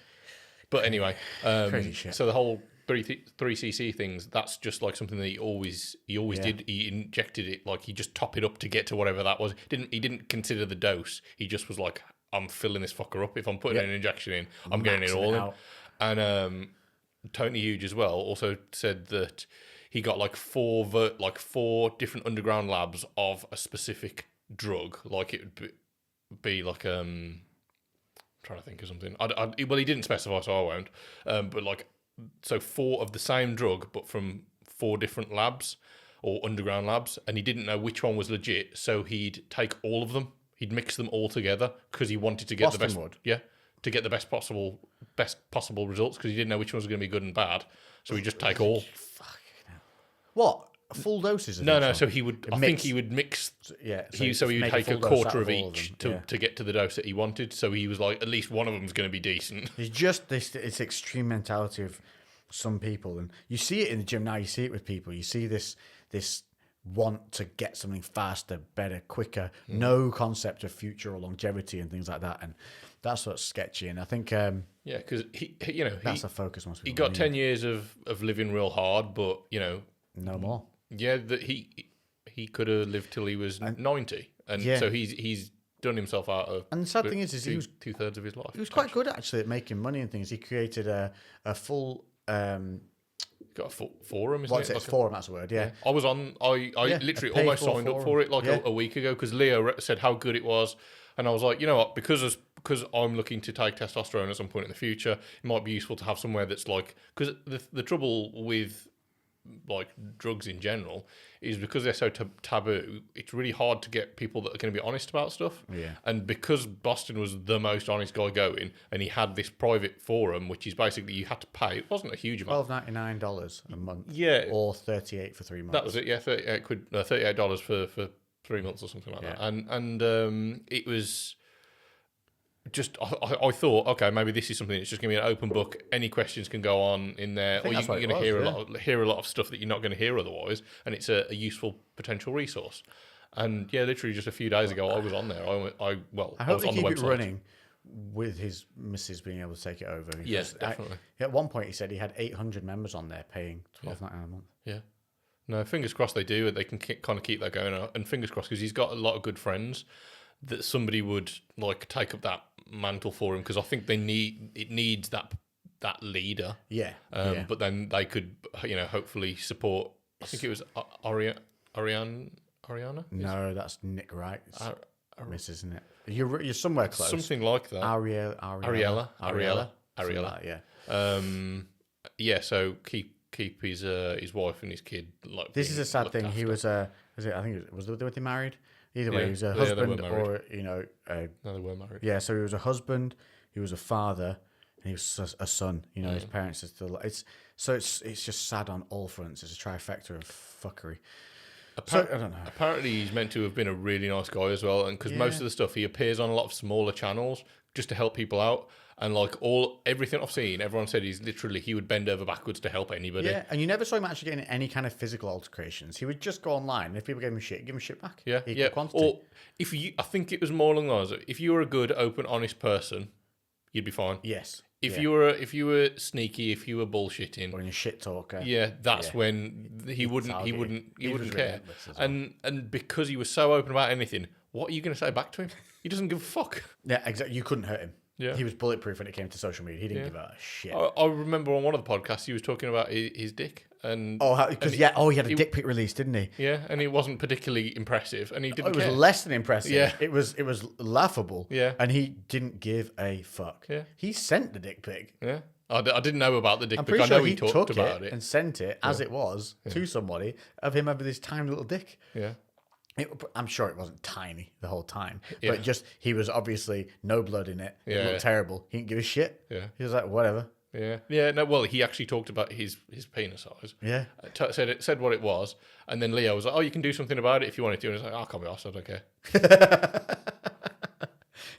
But anyway, crazy shit. So the whole 3cc things, that's just like something that he always did. He injected it, like he just top it up to get to whatever that was. He didn't consider the dose. He just was like, I'm filling this fucker up. If I'm putting an injection in, I'm getting it all in. And Tony Huge as well also said that he got like four different underground labs of a specific drug. Like it would be like I'm trying to think of something. Well, he didn't specify, so I won't. But like, so 4 of the same drug, but from 4 different labs or underground labs, and he didn't know which one was legit. So he'd take all of them. He'd mix them all together because he wanted to get the best. To get the best possible results, because he didn't know which ones were going to be good and bad. So he'd just take all. What? Full doses? No. So he would. I think he would mix. Yeah. So he would take a quarter of each to get to the dose that he wanted. So he was like, at least one of them is going to be decent. It's just this. It's extreme mentality of some people, and you see it in the gym now. You see it with people. You see this want to get something faster, better, quicker. No concept of future or longevity and things like that, and that's what's sketchy. And I think because that's the focus. Most he people got 10 years of living real hard, but no more. Yeah, that he could have lived till he was 90, and so he's done himself out of. And the sad thing is he was 2/3 of his life. He was quite good actually at making money and things. He created a full. Got a forum, isn't What's it? it? Forum, that's the word. Yeah. I was on. I literally a almost paid-for signed up forum. for it like a week ago because Leo said how good it was, and I was like, you know what? Because I'm looking to take testosterone at some point in the future, it might be useful to have somewhere that's like, because the trouble with like drugs in general is because they're so taboo. It's really hard to get people that are going to be honest about stuff. Yeah. And because Bostin was the most honest guy going, and he had this private forum, which is basically you had to pay. It wasn't a huge amount. $12.99 a month. Yeah. Or $38 for 3 months. That was it. Yeah, $38 for 3 months or something like that. And it was just I thought, okay, maybe this is something that's just going to be an open book. Any questions can go on in there, or you're going to hear a lot of stuff that you're not going to hear otherwise, and it's a useful potential resource. And yeah, literally just a few days ago, I was on there. I hope was they on keep the it website. running with his missus being able to take it over. Yes, definitely. At one point, he said he had 800 members on there paying $12.99 a month. Yeah. No, fingers crossed they do. They can kind of keep that going, and fingers crossed because he's got a lot of good friends that somebody would like take up that mantle for him because I think it needs that leader. Yeah. But then they could hopefully support. I think it was Ariana. No, that's Nick Wright. Miss, isn't it? You're somewhere close. Something like that. Ariella. Yeah. Yeah. So keep his wife and his kid like. This is a sad thing. He was I think was they married? Either way, he was a husband or no, they were married. Yeah, so he was a husband, he was a father, and he was a son. His parents are still. It's just sad on all fronts. It's a trifecta of fuckery. I don't know. Apparently, he's meant to have been a really nice guy as well, and because most of the stuff he appears on a lot of smaller channels just to help people out. And like everything I've seen, everyone said he would bend over backwards to help anybody. Yeah, and you never saw him actually getting any kind of physical altercations. He would just go online, and if people gave him shit, he'd give him shit back. Yeah, Equal quantity. Or I think it was more along the lines of if you were a good, open, honest person, you'd be fine. Yes. If you were sneaky, if you were bullshitting, or a shit talker, that's when he wouldn't care. Well. And because he was so open about anything, what are you going to say back to him? He doesn't give a fuck. Yeah, exactly. You couldn't hurt him. Yeah. He was bulletproof when it came to social media. He didn't give a shit. I remember on one of the podcasts he was talking about his dick and he had a dick pic released, didn't he? Yeah, and it wasn't particularly impressive, and he didn't. It care. was less than impressive. Yeah, it was laughable. Yeah, and he didn't give a fuck. Yeah, he sent the dick pic. Yeah, I didn't know about the dick pic. I know he talked about it and sent it as it was to somebody of him having this tiny little dick. Yeah. I'm sure it wasn't tiny the whole time, but just he was obviously no blood in it. It looked terrible. He didn't give a shit. Yeah, he was like whatever. Yeah. No, well, he actually talked about his penis size. Yeah, said what it was, and then Leo was like, "Oh, you can do something about it if you wanted to." And he's like, "Oh, I can't be arsed. I don't care."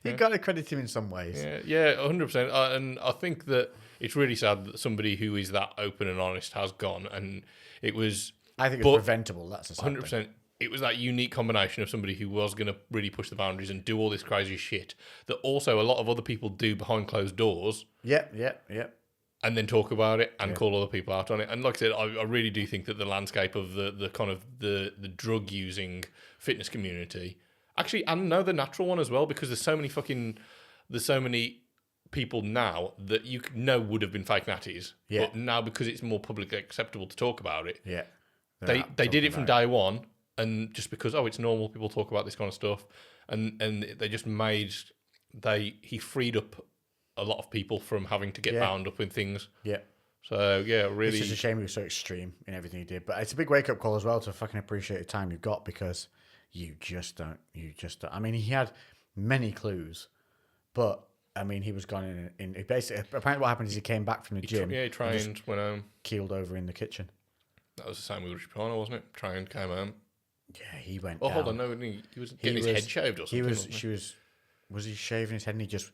You got to credit him in some ways. Yeah, 100%. And I think that it's really sad that somebody who is that open and honest has gone, and it was. I think it's preventable. That's 100%. It was that unique combination of somebody who was going to really push the boundaries and do all this crazy shit that also a lot of other people do behind closed doors. Yep. And then talk about it and call other people out on it. And like I said, I really do think that the landscape of the kind of the drug using fitness community, actually, and the natural one as well, because there's so many people now that you would have been fake natties. Yeah. But now because it's more publicly acceptable to talk about it. Yeah. They did it from day one. And just because, it's normal, people talk about this kind of stuff. And they just he freed up a lot of people from having to get bound up in things. Yeah. So, really. It's just a shame he was so extreme in everything he did. But it's a big wake-up call as well to fucking appreciate the time you've got because you just don't. I mean, he had many clues, but, I mean, he was gone in basically, apparently what happened is he came back from the gym. He trained, went home. Keeled over in the kitchen. That was the same with Rich wasn't it? Trained, came home. Yeah, he went. Hold on, no, he was getting his head shaved or something. Was he shaving his head and he just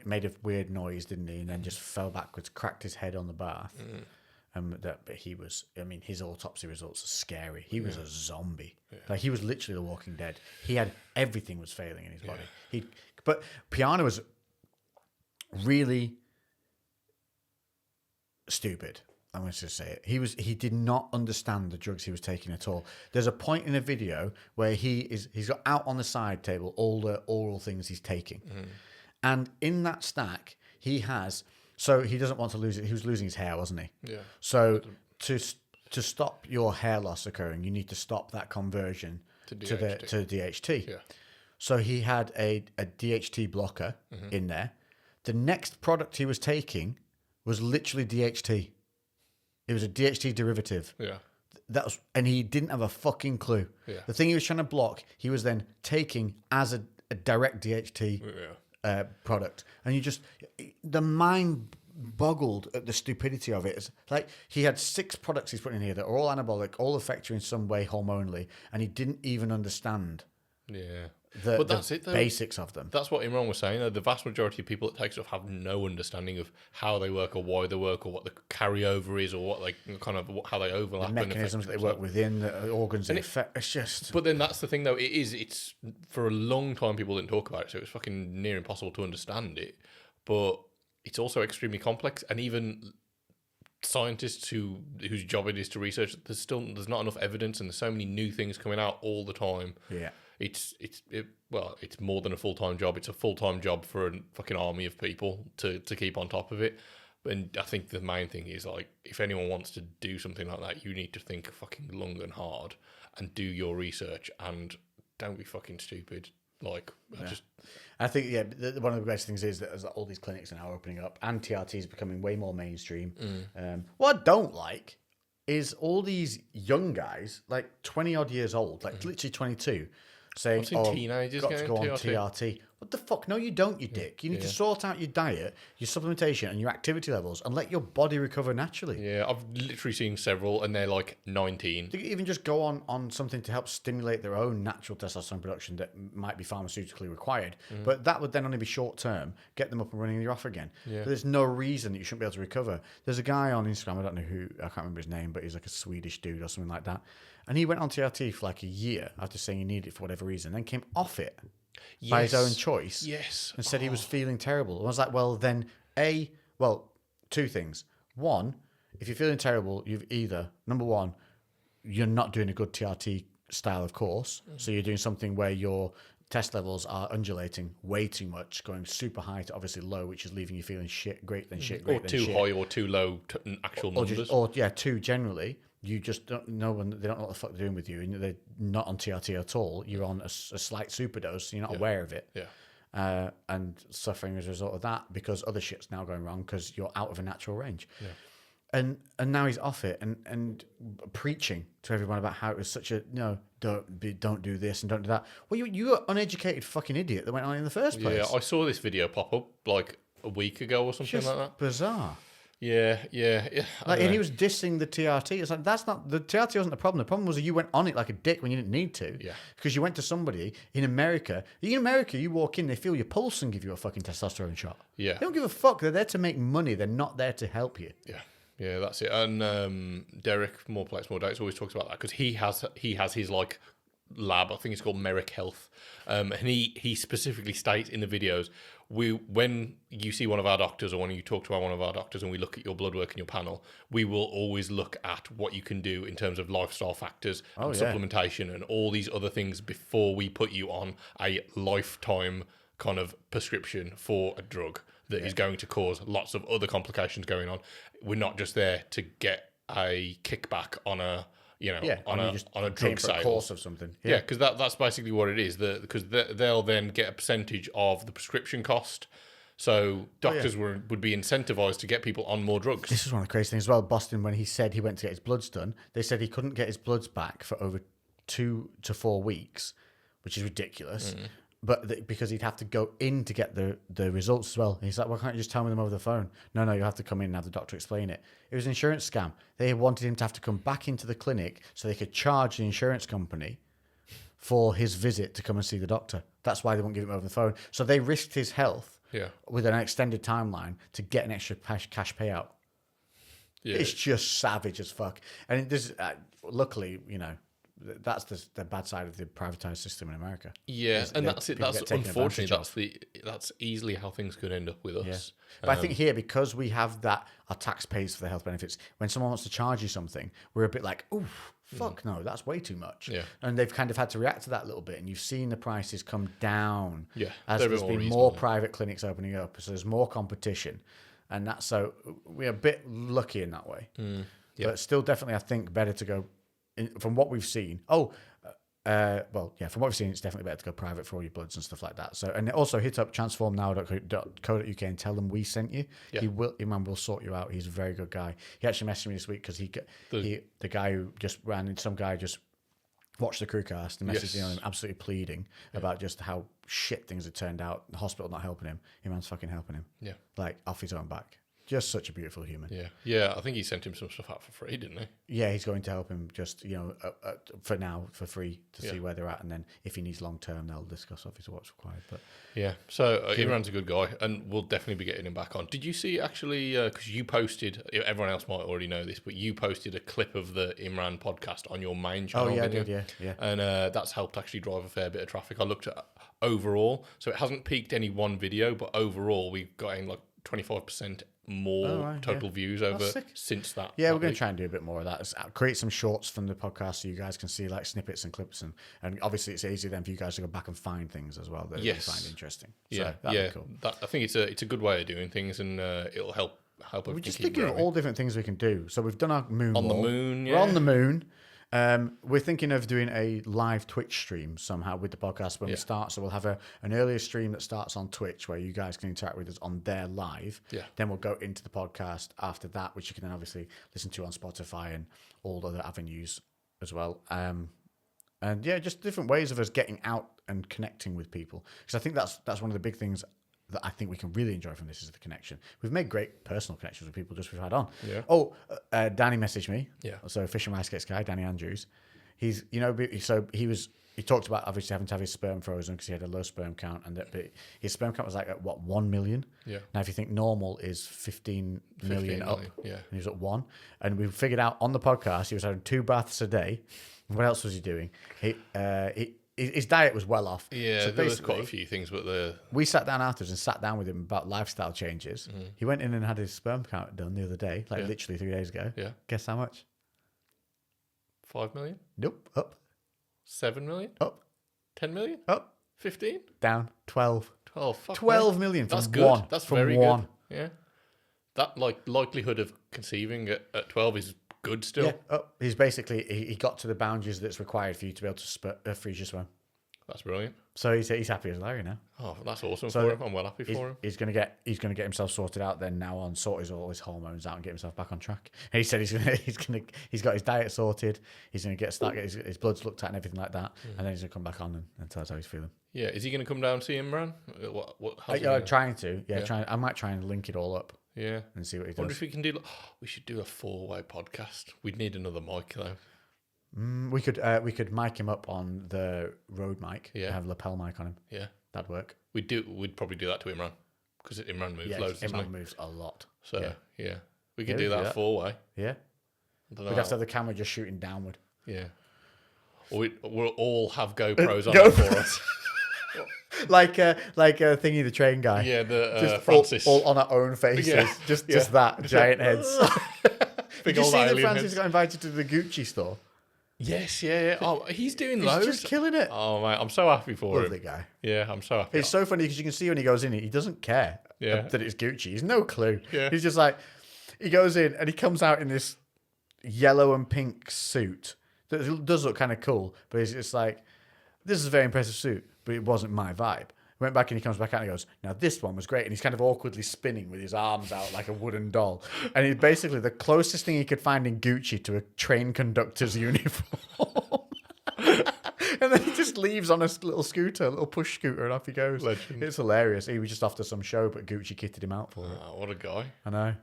made a weird noise, didn't he? And then just fell backwards, cracked his head on the bath. But he was, I mean, his autopsy results are scary. He was a zombie. Like, he was literally the Walking Dead. He had, everything was failing in his body. But Piana was really stupid. I'm going to just say it. He did not understand the drugs he was taking at all. There's a point in a video where he's got out on the side table all the oral things he's taking. And in that stack, he has, so he doesn't want to lose it. He was losing his hair, wasn't he? Yeah. So to stop your hair loss occurring, you need to stop that conversion to DHT. Yeah. So he had a DHT blocker in there. The next product he was taking was literally DHT. It was a DHT derivative. Yeah. And he didn't have a fucking clue. Yeah. The thing he was trying to block, he was then taking as a direct DHT product. And the mind boggled at the stupidity of it. It's like he had 6 products he's putting in here that are all anabolic, all affect you in some way hormonally, and he didn't even understand. Yeah. But that's it, though. Basics of them. That's what Imran was saying, though. The vast majority of people that take stuff have no understanding of how they work or why they work or what the carryover is or what how they overlap. The mechanisms that they work within, the organs they affect. It's just... But then that's the thing, though. It's for a long time people didn't talk about it, so it was fucking near impossible to understand it. But it's also extremely complex, and even scientists whose job it is to research, there's not enough evidence, and there's so many new things coming out all the time. Yeah. It's more than a full-time job. It's a full-time job for a fucking army of people to keep on top of it. And I think the main thing is, like, if anyone wants to do something like that, you need to think fucking long and hard and do your research and don't be fucking stupid. Like, I think, one of the best things is that as all these clinics are now opening up and TRT is becoming way more mainstream. What I don't like is all these young guys, like 20-odd years old, like literally 22, saying, teenagers got to go on TRT. What the fuck? No, you don't, you dick. You need to sort out your diet, your supplementation, and your activity levels, and let your body recover naturally. Yeah, I've literally seen several, and they're like 19. They could even just go on something to help stimulate their own natural testosterone production that might be pharmaceutically required. But that would then only be short term, get them up and running and you're off again. Yeah. But there's no reason that you shouldn't be able to recover. There's a guy on Instagram, I don't know who, I can't remember his name, but he's like a Swedish dude or something like that. And he went on TRT for like a year after saying he needed it for whatever reason, then came off it. By his own choice. Yes. And said he was feeling terrible. And I was like, well, then, two things. One, if you're feeling terrible, you've either, number one, you're not doing a good TRT style of course. So you're doing something where your test levels are undulating way too much, going super high to obviously low, which is leaving you feeling shit, great, then shit, great, or too high or too low actual numbers. Two generally. You just don't know they don't know what the fuck they're doing with you, and they're not on TRT at all. You're on a slight superdose, so you're not aware of it. Yeah. And suffering as a result of that because other shit's now going wrong because you're out of a natural range. Yeah. And now he's off it and preaching to everyone about how it was such a don't do this and don't do that. Well, you're an uneducated fucking idiot that went on in the first place. Yeah, I saw this video pop up like a week ago or something like that. Bizarre. Yeah. And he was dissing the TRT. It's like, that's not, the TRT wasn't the problem. The problem was that you went on it like a dick when you didn't need to. Yeah. Because you went to somebody in America. In America, you walk in, they feel your pulse and give you a fucking testosterone shot. Yeah. They don't give a fuck. They're there to make money. They're not there to help you. Yeah. Yeah, that's it. And Derek, More Plex, More Dates, always talks about that because he has his like lab. I think it's called Merrick Health. And he specifically states in the videos, when you see one of our doctors or when you talk to one of our doctors and we look at your blood work and your panel, we will always look at what you can do in terms of lifestyle factors and supplementation and all these other things before we put you on a lifetime kind of prescription for a drug that is going to cause lots of other complications going on. We're not just there to get a kickback on a on a drug sale course of something. Yeah, because that's basically what it is. Because they'll then get a percentage of the prescription cost. So doctors would be incentivized to get people on more drugs. This is one of the crazy things as well. Boston, when he said he went to get his bloods done, they said he couldn't get his bloods back for over 2 to 4 weeks, which is ridiculous. But because he'd have to go in to get the results as well. And he's like, why can't you just tell me them over the phone? No, you have to come in and have the doctor explain it. It was an insurance scam. They wanted him to have to come back into the clinic so they could charge the insurance company for his visit to come and see the doctor. That's why they won't give him over the phone. So they risked his health with an extended timeline to get an extra cash payout. Yeah. It's just savage as fuck. And this, luckily, that's the bad side of the privatized system in America. Yeah, and that's it. That's unfortunately that's easily how things could end up with us. Yeah. But I think here, because we have that, our tax pays for the health benefits. When someone wants to charge you something, we're a bit like, "Ooh, fuck no, that's way too much." Yeah. And they've kind of had to react to that a little bit, and you've seen the prices come down. Yeah, as there's been more private clinics opening up, so there's more competition, and that's so we're a bit lucky in that way. But still, definitely, I think better to go. From what we've seen, from what we've seen, it's definitely better to go private for all your bloods and stuff like that. So, and also hit up transformnow.co.uk and tell them we sent you. Yeah. Your man will sort you out. He's a very good guy. He actually messaged me this week because the guy who just ran in, some guy just watched the CREWCast and messaged him absolutely pleading about just how shit things had turned out. The hospital not helping him. Your man's fucking helping him. Yeah, like off his own back. Just such a beautiful human. Yeah. I think he sent him some stuff out for free, didn't he? Yeah, he's going to help him just, for now, for free to see where they're at. And then if he needs long term, they'll discuss obviously what's required. But yeah, so Imran's a good guy and we'll definitely be getting him back on. Did you see actually, because you posted, everyone else might already know this, but you posted a clip of the Imran podcast on your main channel. Oh, yeah, I did, yeah. And that's helped actually drive a fair bit of traffic. I looked at overall, so it hasn't peaked any one video, but overall we've gotten like 25% more total views over since that. Yeah, we're going to try and do a bit more of that. Create some shorts from the podcast so you guys can see like snippets and clips, and obviously it's easy then for you guys to go back and find things as well that you find interesting. So that'd be cool. I think it's a good way of doing things, and it'll help. We're just thinking of all different things we can do. So we've done our moon on the moon. We're on the moon. We're thinking of doing a live Twitch stream somehow with the podcast when we start. So we'll have an earlier stream that starts on Twitch where you guys can interact with us on there live. Yeah. Then we'll go into the podcast after that, which you can then obviously listen to on Spotify and all other avenues as well. And yeah, just different ways of us getting out and connecting with people. Because I think that's one of the big things that I think we can really enjoy from this is the connection. We've made great personal connections with people just we've had on. Yeah. Oh, Danny messaged me. Yeah. So Fish and Rice Cakes guy, Danny Andrews. He's, so he talked about obviously having to have his sperm frozen because he had a low sperm count, and but his sperm count was like at 1 million. Yeah. Now if you think normal is 15 million up, and he was at 1, and we figured out on the podcast he was having 2 baths a day. What else was he doing? His diet was well off. Yeah, so there was quite a few things, but we sat down afterwards and sat down with him about lifestyle changes. He went in and had his sperm count done the other day, literally 3 days ago. Yeah. Guess how much? 5 million? Nope. Up. 7 million? Up. 10 million? Up. 15? Down. 12. 12 million from That's good. one. That's from very one. Good. Yeah. That likelihood of conceiving at 12 is good still. Yeah. He's basically he got to the boundaries that's required for you to be able to freeze your sperm. That's brilliant. So he's happy as Larry now. Oh, that's awesome for him. I'm well happy for him. He's gonna get himself sorted out then now on, sort all his hormones out and get himself back on track. And he said he's got his diet sorted. He's gonna get his blood's looked at and everything like that, and then he's gonna come back on and tell us how he's feeling. Yeah, is he gonna come down and see Imran? Trying to. Yeah, I might try and link it all up. Yeah, and see what he does. Wonder if we can do. We should do a 4-way podcast. We'd need another mic though. We could mic him up on the Rode mic. Yeah, have a lapel mic on him. Yeah, that'd work. We'd probably do that to Imran because Imran moves loads. Imran moves a lot. So yeah, we could do that 4-way. Yeah, we'd have to have the camera just shooting downward. Yeah, we'll all have GoPros on for us. like a Thingy the Train guy. Yeah, just Francis. All on our own faces. Yeah. Just that giant heads. Did you see that Francis got invited to the Gucci store? Yes, yeah. Oh, he's doing loads. He's just killing it. Oh, mate, I'm so happy for him. Lovely guy. Yeah, I'm so happy. It's so funny because you can see when he goes in, he doesn't care that it's Gucci. He's no clue. Yeah. He's just like, he goes in and he comes out in this yellow and pink suit that does look kind of cool, but he's just like, this is a very impressive suit, but it wasn't my vibe. Went back and he comes back out and he goes, now this one was great. And he's kind of awkwardly spinning with his arms out like a wooden doll. And he's basically the closest thing he could find in Gucci to a train conductor's uniform. And then he just leaves on a little scooter, a little push scooter, and off he goes. Legend. It's hilarious. He was just off to some show, but Gucci kitted him out for it. What a guy. I know.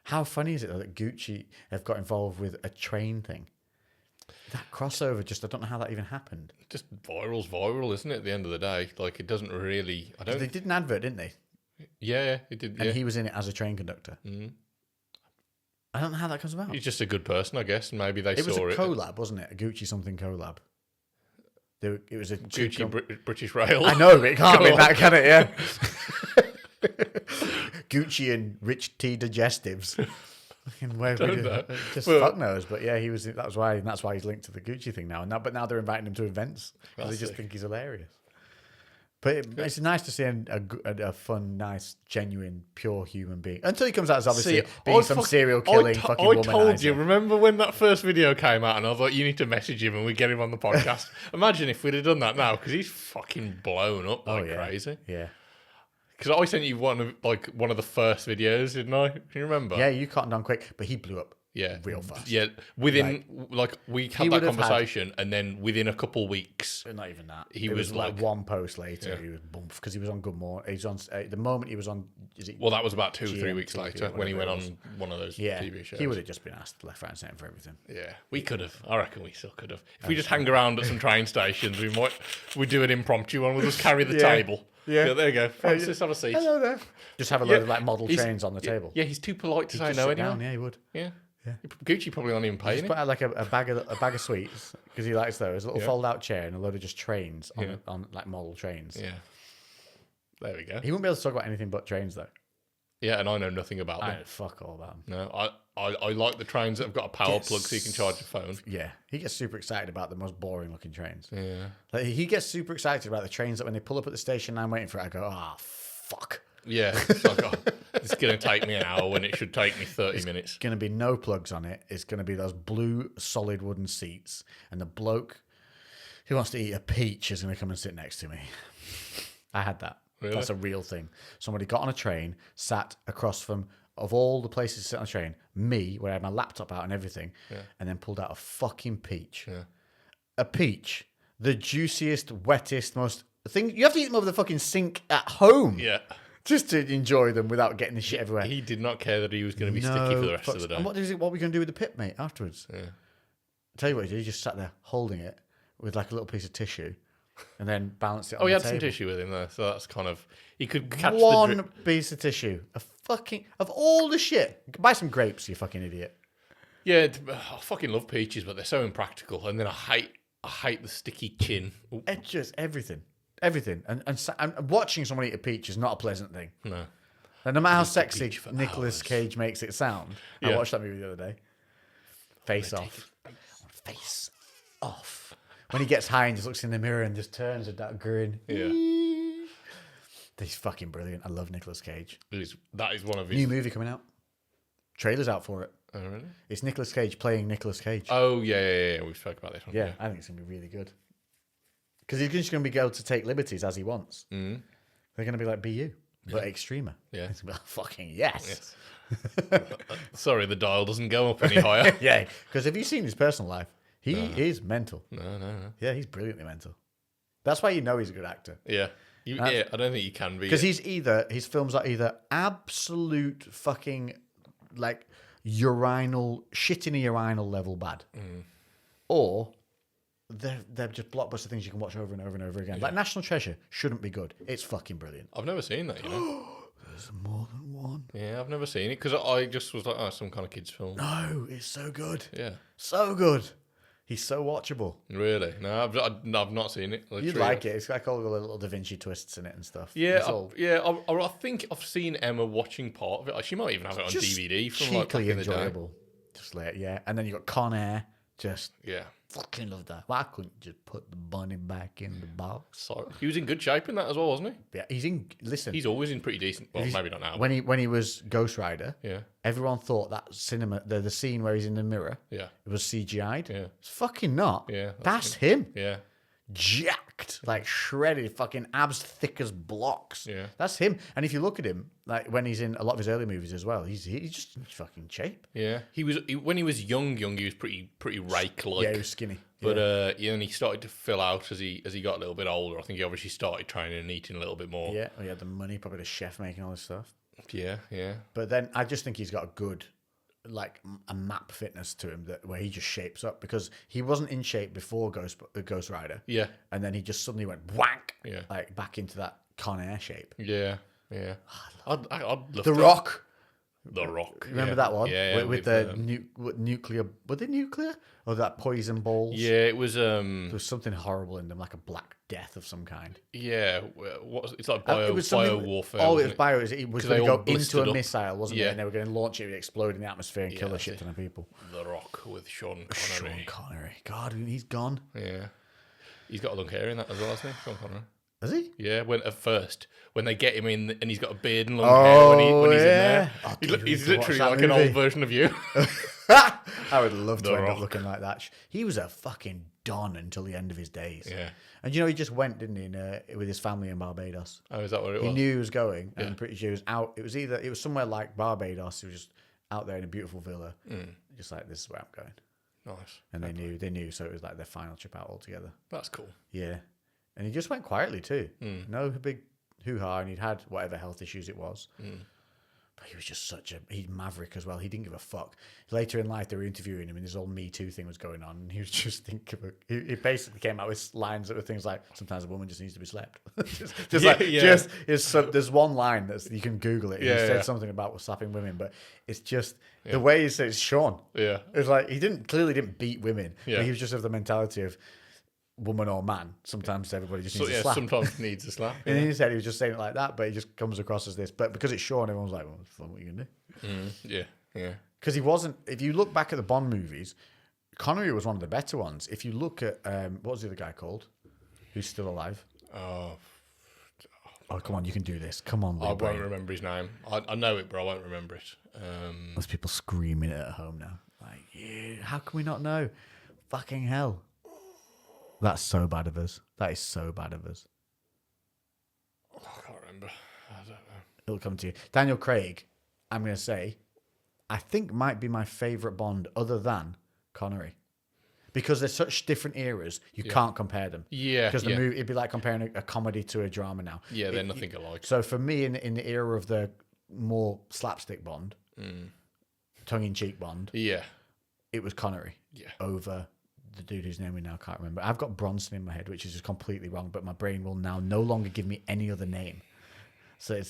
How funny is it though that Gucci have got involved with a train thing? That crossover, I don't know how that even happened. Just viral's viral, isn't it? At the end of the day, like it doesn't really. They did an advert, didn't they? Yeah, he did. And Yeah, he was in it as a train conductor. I don't know how that comes about. he's just a good person, I guess. And maybe they It was saw a it. collab, wasn't it? A Gucci something collab. It was a Gucci British Rail. I know, but it can't be Go on. that, can it? Yeah. Gucci and Rich Tea Digestives. Fucking where we Don't do- know. Just Well- fuck knows, but yeah, he was. That's why he's linked to the Gucci thing now. But now they're inviting him to events because they That's just sick. think he's hilarious. But it's nice to see a fun, nice, genuine, pure human being. Until he comes out as obviously being some serial killing fucking I womanizer. told you. Remember when that first video came out, and I was like, "You need to message him, and we get him on the podcast." Imagine if we'd have done that now, because he's fucking blown up like crazy. Yeah. Because I sent you one of the first videos, didn't I? Can you remember? Yeah, you cottoned on quick, but he blew up. Yeah, real fast. Yeah, within we had that would have conversation, and then within a couple weeks, Not even that. He It was like like- one post later. He was bump because he was on Good Morning. He's on the moment he was on. Is it? well, that was about 2 or 3 GMTV weeks or later when he whatever went it on one of those Yeah, TV shows. he would have just been asked left, right, and centre for everything. Yeah, we could have. I reckon we still could have. If we just hang around at some train stations, we do an impromptu one. We'll just carry the table. Yeah. There you go. Francis, have a seat. Hello there. Just have a load of like model trains on the table. Yeah, he's too polite to say Just no sit anyway. down, yeah, he would. Yeah. Gucci probably not even paying Just him. put out like a bag of sweets because he likes those. A little fold-out chair and a load of just trains on like model trains. Yeah. There we go. He wouldn't be able to talk about anything but trains though. Yeah, and I know nothing about I them. know fuck all about him. No, I like the trains that have got a power Yes. plug so you can charge your phone. Yeah, he gets super excited about the most boring looking trains. Yeah. Like, he gets super excited about the trains that when they pull up at the station and I'm waiting for it, I go, fuck. Yeah. It's like, it's going to take me an hour when it should take me 30 minutes. Going to be no plugs on it. It's going to be those blue solid wooden seats, and the bloke who wants to eat a peach is going to come and sit next to me. I had that. Really? That's a real thing. Somebody got on a train, sat across from, of all the places to sit on a train, me, where I had my laptop out and everything, and then pulled out a fucking peach. Yeah. A peach, the juiciest, wettest, most thing. You have to eat them over the fucking sink at home. Yeah. Just to enjoy them without getting the shit everywhere. He did not care that he was going to be sticky for the rest of the day. And what are we going to do with the pip, mate, afterwards? Yeah. Tell you what he did, he just sat there holding it with like a little piece of tissue and then balanced it on Oh, he the had table. some tissue with him there, so that's kind of... He could catch the One drip. piece of tissue. Of all the shit. Buy some grapes, you fucking idiot. Yeah, I fucking love peaches, but they're so impractical. And then I hate the sticky chin. Ooh, It's just everything. Everything. And watching someone eat a peach is not a pleasant thing. no. And no matter how the sexy peach for Nicolas hours. Cage makes it sound. I Yeah. watched that movie the other day. Face Off. Face Off. When he gets high and just looks in the mirror and just turns with that grin. Yeah. He's fucking brilliant. I love Nicolas Cage. That is one of his... New movie coming out. Trailer's out for it. Oh, really? It's Nicolas Cage playing Nicolas Cage. Oh, yeah. We spoke about this one. yeah, I think it's going to be really good. Because he's just going to be able to take liberties as he wants. Mm. They're going to be like BU, but extremer. Yeah. It's gonna be like, fucking yes. Sorry, the dial doesn't go up any higher. Yeah, because have you seen his personal life? He is mental. No. Yeah, he's brilliantly mental. That's why you know he's a good actor. Yeah. I don't think you can be. Because his films are either absolute fucking like shit in a urinal level bad, or they're just blockbuster things you can watch over and over and over again. Like National Treasure shouldn't be good. It's fucking brilliant. I've never seen that, you know. There's more than one. Yeah, I've never seen it because I just was like, oh, some kind of kids film. No, it's so good. Yeah. So good. He's so watchable. Really? No, I've not seen it. You'd like it. It's got all the little Da Vinci twists in it and stuff. Yeah, It's all I think I've seen Emma watching part of it. Like, she might even have it on just DVD from like back cheekily in the day. enjoyable. Just like, yeah. And then you got Con Air. Just Yeah. fucking love that. Why couldn't you just put the bunny back in the box? Sorry. He was in good shape in that as well, wasn't Yeah, he's in. Listen, he? He's always in pretty decent. Well, maybe not now. when he was Ghost Rider, Yeah. everyone thought that the scene where he's in the mirror, Yeah. it was CGI'd. Yeah. It's fucking not. Yeah, that's him. Yeah. Jacked, like shredded, fucking abs thick as blocks. Yeah. That's him. And if you look at him, like when he's in a lot of his early movies as well, he's just in fucking shape. Yeah. When he was young, he was pretty rake like. Yeah, he was skinny. But and he started to fill out as he got a little bit older. I think he obviously started training and eating a little bit more. Yeah, he had the money, probably the chef making all this stuff. Yeah. But then I just think he's got a good, like a map fitness to him where he just shapes up because he wasn't in shape before Ghost Rider. Yeah. And then he just suddenly went whack, Yeah. like back into that Con Air shape. Yeah. Yeah. I'd love The to. Rock. The Rock. Remember that one? Yeah. With the nuclear. Were they nuclear? Or that poison balls? Yeah, it was. There was something horrible in them, like a black death of some kind. Yeah. It's like It was something, warfare. Oh, it was bio. It was going to go into a up. missile, wasn't it? And they were going to launch it, and explode in the atmosphere, and kill a shit ton of people. The Rock with Sean Connery. Sean Connery. God, he's gone. Yeah. He's got a long hair in that as well, hasn't he? Sean Connery. Has he? Yeah, when they get him in and he's got a beard and long hair when he's in there. Oh, He's literally like an old version of you. I would love to The end up Rock. looking like that. He was a fucking don until the end of his days. Yeah. And he just went, didn't he, with his family in Barbados. Oh, is that what it was? He knew he was going, and I'm pretty sure he was out. It was somewhere like Barbados. He was just out there in a beautiful villa, just like, this is where I'm going. Nice. And they knew, so it was like their final trip out altogether. That's cool. Yeah. And he just went quietly too. No big hoo-ha, and he'd had whatever health issues it was. But he was just he's maverick as well. He didn't give a fuck. Later in life, they were interviewing him, and this whole Me Too thing was going on, and he was just thinking. He basically came out with lines that were things like, "Sometimes a woman just needs to be slept." There's one line that you can Google it. He said something about slapping women, but it's just the way he says Sean. Yeah, it was like he clearly didn't beat women. Yeah, but he was just of the mentality of woman or man. Sometimes everybody just needs a slap. Sometimes needs a slap. And he said he was just saying it like that, but he just comes across as this. But because it's Sean, everyone's like, well, what are you going to do? Yeah. Because he wasn't, if you look back at the Bond movies, Connery was one of the better ones. If you look at, what was the other guy called? Who's still alive? Oh, come on, you can do this. Come on, I won't remember his name. I know it, but I won't remember it. There's people screaming it at home now. Like, yeah, how can we not know? Fucking hell. That's so bad of us. That is so bad of us. I can't remember. I don't know. It'll come to you. Daniel Craig, I'm going to say, I think might be my favourite Bond other than Connery. Because they're such different eras, you can't compare them. Yeah. Because the movie, it'd be like comparing a comedy to a drama now. Yeah, they're nothing alike. So for me, in the era of the more slapstick Bond, tongue-in-cheek Bond, it was Connery over the dude whose name we now can't remember. I've got Bronson in my head, which is just completely wrong, but my brain will now no longer give me any other name. So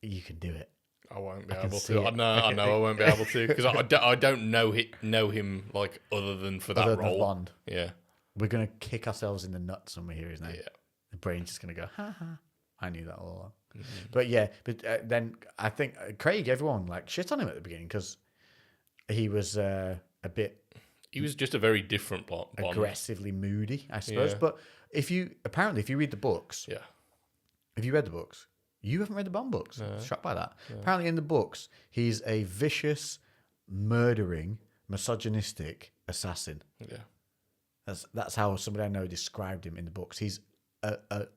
you can do it. I won't be able to. I know I won't be able to because I don't know him like other than for that role. Bond. Yeah, we're gonna kick ourselves in the nuts when we hear his name. Yeah, the brain's just gonna go, ha ha. I knew that all along. But then I think Craig, everyone like shit on him at the beginning because he was a bit. He was just a very different Bond. Aggressively moody, I suppose. Yeah. But if you read the books, if you read the books, you haven't read the Bond books. No. Shocked by that. No. Apparently, in the books, he's a vicious, murdering, misogynistic assassin. Yeah, that's how somebody I know described him in the books. He's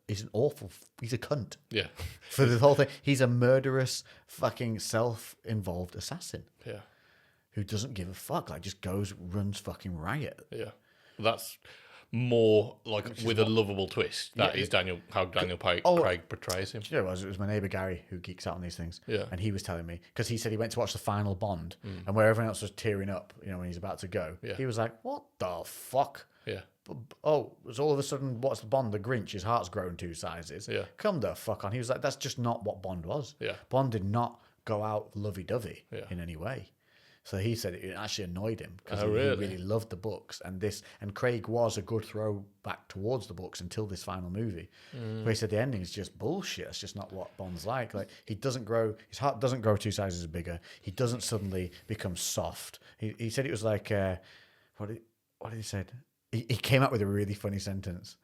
he's a cunt. Yeah, for the whole thing, he's a murderous, fucking self-involved assassin. Yeah. Who doesn't give a fuck, like just runs fucking riot. Yeah. That's more like with a lovable twist. That is how Daniel Craig portrays him. Do you know what it was my neighbour Gary who geeks out on these things. Yeah. And he was telling me, because he said he went to watch the final Bond and where everyone else was tearing up, when he's about to go, he was like, what the fuck? Yeah. Oh, was all of a sudden, what's the Bond? The Grinch, his heart's grown 2 sizes. Yeah. Come the fuck on. He was like, that's just not what Bond was. Yeah. Bond did not go out lovey-dovey in any way. So he said it actually annoyed him because he really loved the books, and Craig was a good throwback towards the books until this final movie. Where he said the ending is just bullshit. It's just not what Bond's like. Like he doesn't grow, his heart doesn't grow 2 sizes bigger. He doesn't suddenly become soft. He said it was like what did he said? He came up with a really funny sentence.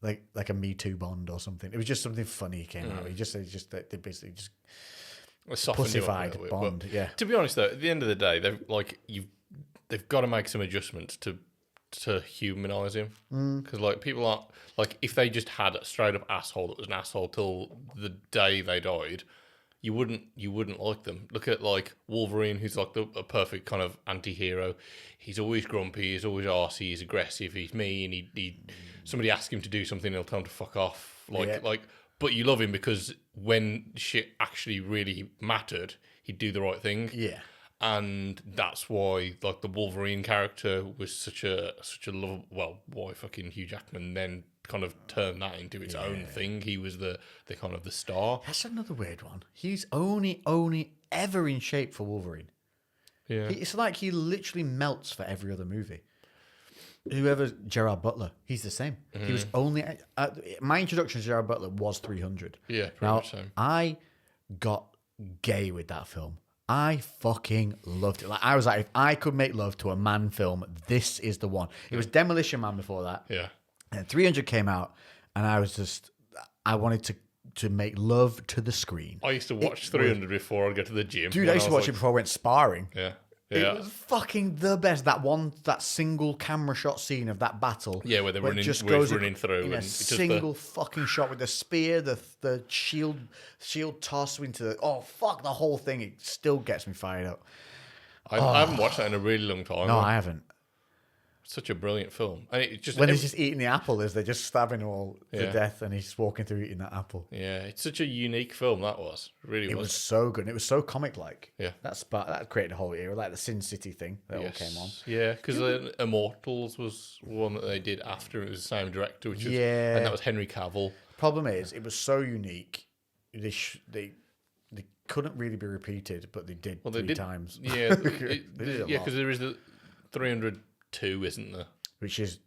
Like a Me Too Bond or something. It was just something funny he came out with. He just said that they basically just pussified Bond. Yeah. To be honest, though, at the end of the day, they've got to make some adjustments to humanise him because people aren't if they just had a straight up asshole that was an asshole till the day they died, you wouldn't like them. Look at Wolverine, who's a perfect kind of anti-hero. He's always grumpy, he's always arsey, he's aggressive, he's mean. He somebody asks him to do something, he'll tell him to fuck off. But you love him because when shit actually really mattered, he'd do the right thing. Yeah. And that's why the Wolverine character was such a love. Well, why fucking Hugh Jackman then kind of turned that into its own thing. He was the kind of the star. That's another weird one. He's only ever in shape for Wolverine. Yeah. It's like he literally melts for every other movie. Whoever Gerard Butler, he's the same. He was only my introduction to Gerard Butler was 300. Yeah, pretty Now, much so. I got gay with that film. I fucking loved it. Like I was like, if I could make love to a man film, this is the one. It was Demolition Man before that. Yeah. And 300 came out, and I wanted to make love to the screen. I used to watch 300 before I'd go to the gym. Dude, I used to watch it before I went sparring. Yeah. It Yeah. was fucking the best. That single camera shot scene of that battle. Yeah, where they're running, just where it's goes running through. in a And it's just single fucking shot with the spear, the shield toss into the... Oh, fuck, the whole thing. It still gets me fired up. I haven't watched that in a really long time. No, I haven't. Such a brilliant film. And it just When he's just eating the apple as they're just stabbing him all to Yeah. death, and he's walking through eating that apple. yeah, it's such a unique film, that was. It really It was so good. And it was so comic-like. Yeah. That created a whole era, like the Sin City thing that all came on. Yeah, because Immortals was one that they did after. It was the same director, which was, Yeah. and that was Henry Cavill. Problem is, it was so unique. They couldn't really be repeated, but they did They three did times. Yeah, They did a lot. because there is the 302, isn't there? Which is,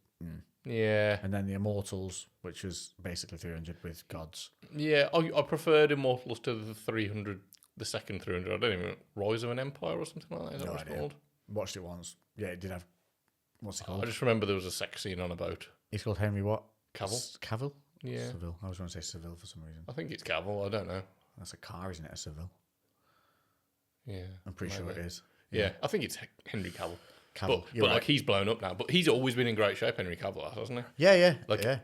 Yeah, and then the Immortals, which was basically 300 with gods. yeah. I preferred Immortals to the 300, the second 300. I don't even Rise of an Empire or something like that. Is that No what it's idea. called? Watched it once. Yeah, it did have. What's it I called? just remember there was a sex scene on a boat. He's called Henry what? Cavill? Cavill? Yeah. Seville. I was going to say Seville for some reason. I think it's Cavill. I don't know. That's a car, isn't it? A Seville. Yeah, I'm pretty sure it is. Yeah, I think it's Henry Cavill. Cavill. But You're right. like he's blown up now. But he's always been in great shape, Henry Cavill, hasn't he? Yeah. Like yeah.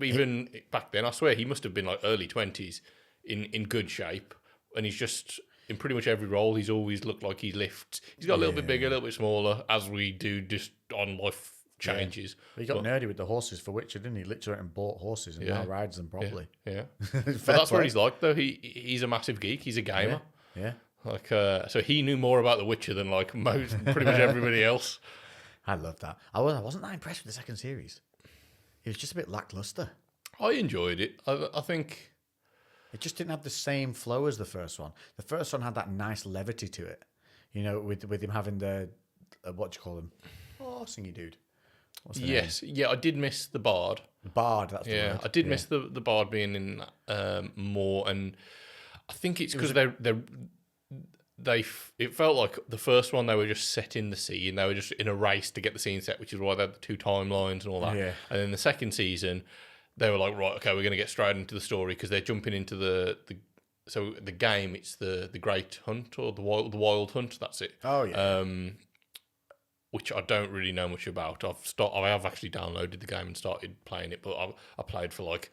Even back then, I swear he must have been like early 20s in good shape, and he's just in pretty much every role. He's always looked like he lifts. He's got a little bit bigger, a little bit smaller, as we do just on life changes. He got nerdy with the horses for Witcher, didn't he? Literally went and bought horses and now rides them properly. Yeah, but that's what he's like though. He's a massive geek. He's a gamer. Yeah. Like so he knew more about The Witcher than like pretty much everybody else. I love that. I wasn't that impressed with the second series. It was just a bit lackluster. I enjoyed it. I think It just didn't have the same flow as the first one. The first one had that nice levity to it. You know, with him having the what do you call him? Oh, singy dude. What's the name? yeah, I did miss the Bard. Bard. That's the Yeah, word. I did miss the Bard being in that more, and I think it's because it felt like the first one they were just setting the scene, they were just in a race to get the scene set, which is why they had the two timelines and all that. Yeah. And then the second season, they were like, right, okay, we're going to get straight into the story because they're jumping into the game. It's the Great Hunt or the Wild Hunt. That's it. Oh yeah. Which I don't really know much about. I have actually downloaded the game and started playing it, but I played for like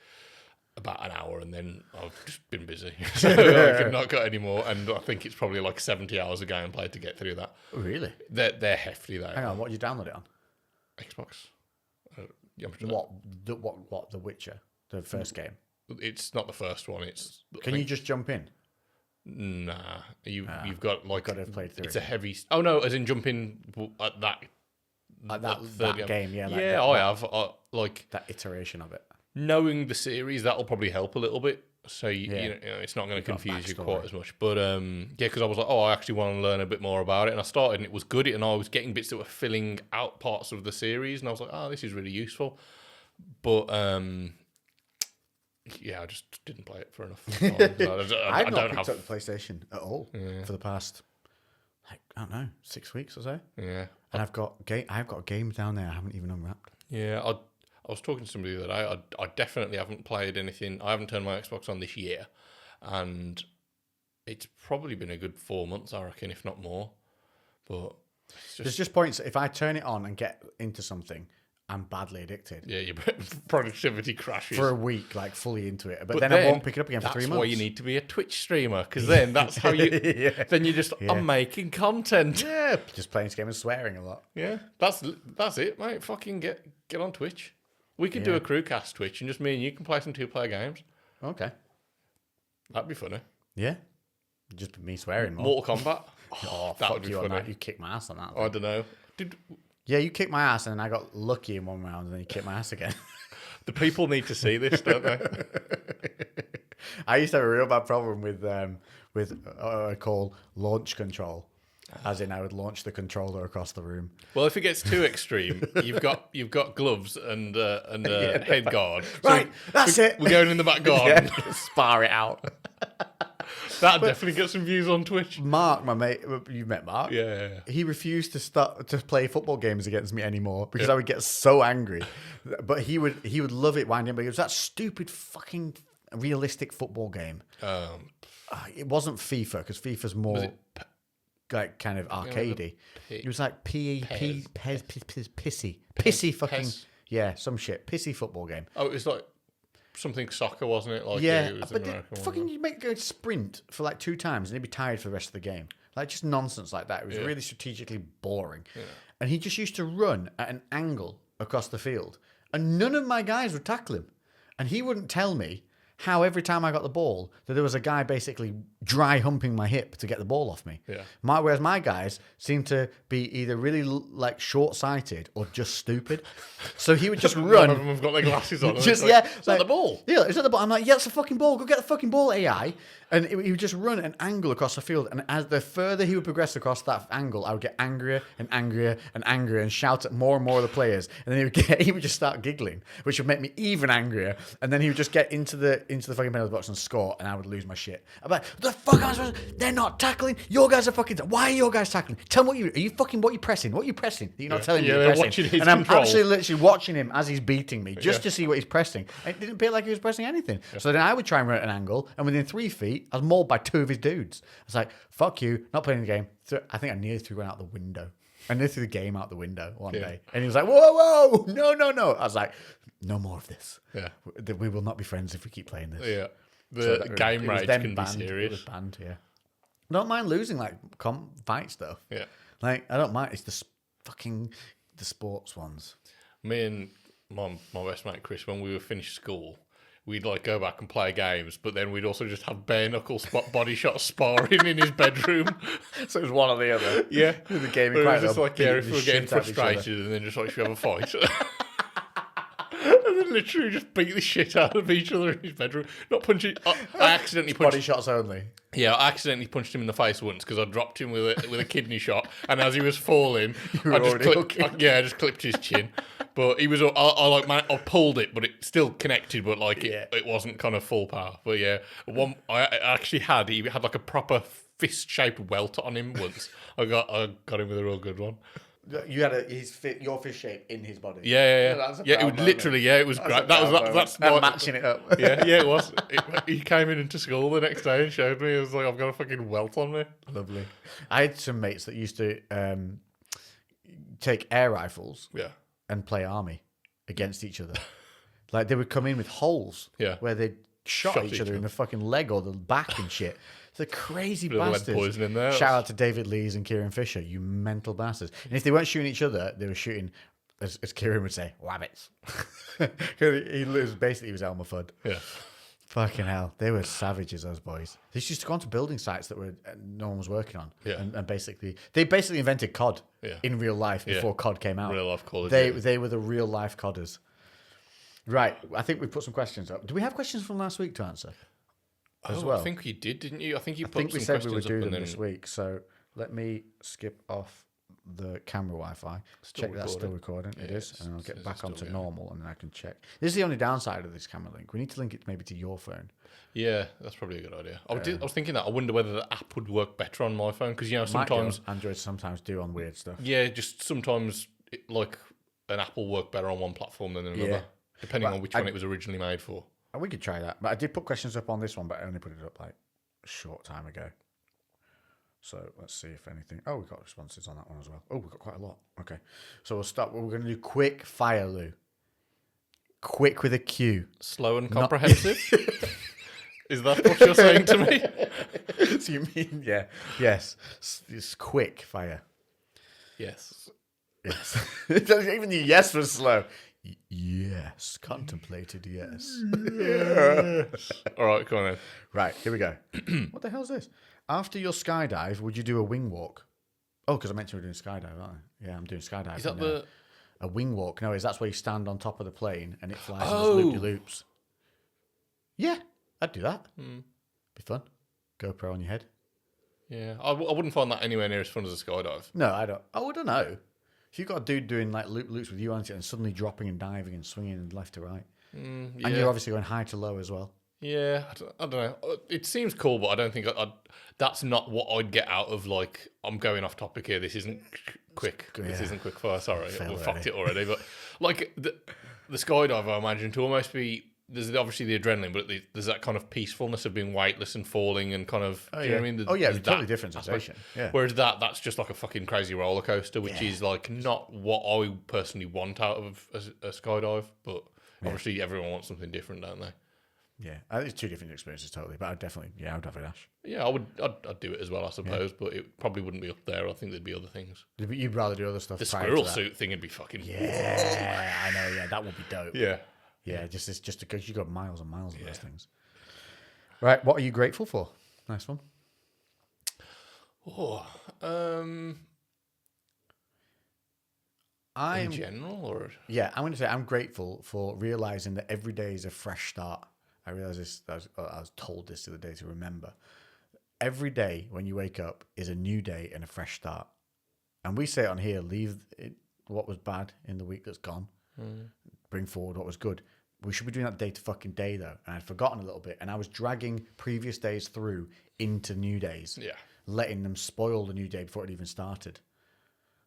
about an hour and then I've just been busy, so I've not got any more. And I think it's probably like 70 hours of gameplay to get through that. Oh, really? They're hefty though. Hang on. What did you download it on? Xbox. Yeah, What? The Witcher, the first game. it's not the first one. It's Can you just jump in? Nah, you've got like Got to have played through it's it. a heavy. Oh no, as in jumping at that. Like that third game, yeah. Like yeah, that, I have. Like that iteration of it. knowing the series, that'll probably help a little bit. So you know, it's not going to got a confuse you backstory. quite as much. But yeah, because I was like, oh, I actually want to learn a bit more about it, and I started, and it was good. And I was getting bits that were filling out parts of the series, and I was like, oh, this is really useful. But yeah, I just didn't play it for enough time. I I've not don't picked have. up the PlayStation at all for the past, like, I don't know, 6 weeks or so. Yeah, And I've got games down there I haven't even unwrapped. yeah. I was talking to somebody the other day. I definitely haven't played anything. I haven't turned my Xbox on this year, and it's probably been a good 4 months, I reckon, if not more. But it's There's just just points, if I turn it on and get into something, I'm badly addicted. yeah, your productivity crashes. For a week, like fully into it. But But then I won't pick it up again for 3 That's months. why you need to be a Twitch streamer, because then that's how you. Then you just I'm making content. Yeah, just playing this game and swearing a lot. Yeah, that's it, mate. Fucking get on Twitch. We could do a CREWCast Twitch, and just me and you can play some 2-player games. Okay. That'd be funny. Yeah. Just me swearing more. Mortal Kombat. Oh, that fuck would be you on funny. that. You kicked my ass on that. I don't know. Yeah, you kicked my ass and then I got lucky in one round and then you kicked my ass again. The people need to see this, don't they? I used to have a real bad problem with what I call launch control, as in I would launch the controller across the room. Well, if it gets too extreme, you've got gloves and a head guard. Right, that's it. We're going in the back garden. Yeah, spar it out. That'd definitely get some views on Twitch. Mark, my mate, you met Mark. Yeah. He refused to play football games against me anymore because I would get so angry. But he would love it winding. But it was that stupid fucking realistic football game. It wasn't FIFA because FIFA's more like kind of arcadey. It was like pissy fucking some shit pissy football game. Oh, it was like something soccer, wasn't it? Like Yeah, it was but American fucking you make go sprint for like 2 times and he'd be tired for the rest of the game. Like just nonsense like that. It was really strategically boring. Yeah. And he just used to run at an angle across the field, and none of my guys would tackle him, and he wouldn't tell me how every time I got the ball that there was a guy basically dry humping my hip to get the ball off me. Yeah. Whereas my guys seemed to be either really like short-sighted or just stupid. So he would just run. None of them have got their glasses on. Just, is that the ball? Yeah, is that the ball? I'm like, yeah, it's a fucking ball. Go get the fucking ball, AI. And he would just run an angle across the field. And as the further he would progress across that angle, I would get angrier and angrier and angrier and shout at more and more of the players. And then he would just start giggling, which would make me even angrier. And then he would just get into the fucking penalty box and score, and I would lose my shit. I'm like, the fuck am I supposed to? They're not tackling. Your guys are fucking. Why are your guys tackling? Tell me what you pressing? What are you pressing? You're not telling me you're pressing. And I'm actually literally watching him as he's beating me just to see what he's pressing. And it didn't appear like he was pressing anything. Yeah. So then I would try and run at an angle, and within 3 feet, I was mauled by 2 of his dudes. I was like, fuck you, not playing the game. So I think I nearly threw one out the window. I nearly threw the game out the window one day. And he was like, whoa, no. I was like, no more of this. Yeah. We will not be friends if we keep playing this. Yeah. The game rage can be serious. It was banned, yeah. I don't mind losing like fight stuff. Yeah. Like, I don't mind. It's the sports ones. Me and my best mate Chris, when we were finished school, we'd like go back and play games, but then we'd also just have bare knuckle body shot sparring in his bedroom. So it was one or the other. Yeah. The game it was just like, if we were getting frustrated, and then just like, should we have a fight? And then literally just beat the shit out of each other in his bedroom. Not punching. I accidentally punched. Body shots only. Yeah, I accidentally punched him in the face once because I dropped him with a kidney shot, and as he was falling, I just clipped his chin. But he was. I pulled it, but it still connected, but like it wasn't kind of full power. But yeah, he had like a proper fist-shaped welt on him once. I got him with a real good one. You had your fish shape in his body. Yeah. It would literally. Yeah, it was great. That's matching it up. Yeah, it was. He came into school the next day and showed me. He was like, "I've got a fucking welt on me." Lovely. I had some mates that used to take air rifles, and play army against each other. Like they would come in with holes, where they shot each other in the fucking leg or the back and shit. It's a crazy bastards. Lead poison in there. Shout out to David Lees and Kieran Fisher, you mental bastards. And if they weren't shooting each other, they were shooting, as Kieran would say, wabbits. he was Elmer Fudd. Yeah. Fucking hell. They were savages, those boys. They used to go onto building sites that no one was working on. Yeah. And they basically invented COD in real life before COD came out. Real life Call of Duty. They were the real life CODers. Right. I think we put some questions up. Do we have questions from last week to answer? As well. I think you did, didn't you? I think we said we would do them this week. So let me skip off the camera Wi-Fi. Check that's still recording. It is. And then I'll get back onto normal and then I can check. This is the only downside of this camera link. We need to link it maybe to your phone. Yeah, that's probably a good idea. I was thinking that. I wonder whether the app would work better on my phone because, sometimes... Androids sometimes do on weird stuff. Yeah, just sometimes like an app will work better on one platform than another, depending on which one it was originally made for. We could try that. But I did put questions up on this one, but I only put it up like a short time ago. So let's see if anything... Oh, we've got responses on that one as well. Oh, we've got quite a lot. Okay. So we'll start... We're going to do quick fire, Lou. Quick with a Q. Slow and comprehensive? Is that what you're saying to me? So you mean... Yeah. Yes. It's quick fire. Yes. Even the yes was slow. Yes. Contemplated yes. Yes. All right, come on then. Right, here we go. What the hell is this? After your skydive, would you do a wing walk? Oh, because I mentioned we're doing skydive, aren't I? Yeah, I'm doing skydive. Is that the... A wing walk. No, that's where you stand on top of the plane and it flies and does loop-de-loops. Yeah, I'd do that. Be fun. GoPro on your head. Yeah, I wouldn't find that anywhere near as fun as a skydive. No, I don't. Oh, I don't know. If you've got a dude doing like loop-loops with you on it and suddenly dropping and diving and swinging left to right. Yeah. And you're obviously going high to low as well. Yeah, I don't know. It seems cool, but I don't think that's not what I'd get out of, like, I'm going off topic here. This isn't quick. Yeah. This isn't quick fire. Sorry, we fucked it already. But, like, the skydive, I imagine, to almost be, there's obviously the adrenaline, but there's that kind of peacefulness of being weightless and falling and kind of, do you know what I mean? It's a totally different sensation. Yeah. Whereas that's just like a fucking crazy roller coaster, which is, like, not what I personally want out of a skydive. But obviously everyone wants something different, don't they? Yeah, I think it's two different experiences totally, but I'd definitely, I would have a dash. Yeah, I'd do it as well, I suppose, but it probably wouldn't be up there. I think there'd be other things. You'd rather do other stuff. The squirrel suit thing would be fucking. Yeah, I know. Yeah, that would be dope. Yeah, just because you got miles and miles of those things. Right, what are you grateful for? Nice one. In general, or I'm going to say I'm grateful for realizing that every day is a fresh start. I realized this. I was told this the other day to remember. Every day when you wake up is a new day and a fresh start. And we say it on here: leave what was bad in the week that's gone, bring forward what was good. We should be doing that day to fucking day though. And I'd forgotten a little bit, and I was dragging previous days through into new days, letting them spoil the new day before it even started.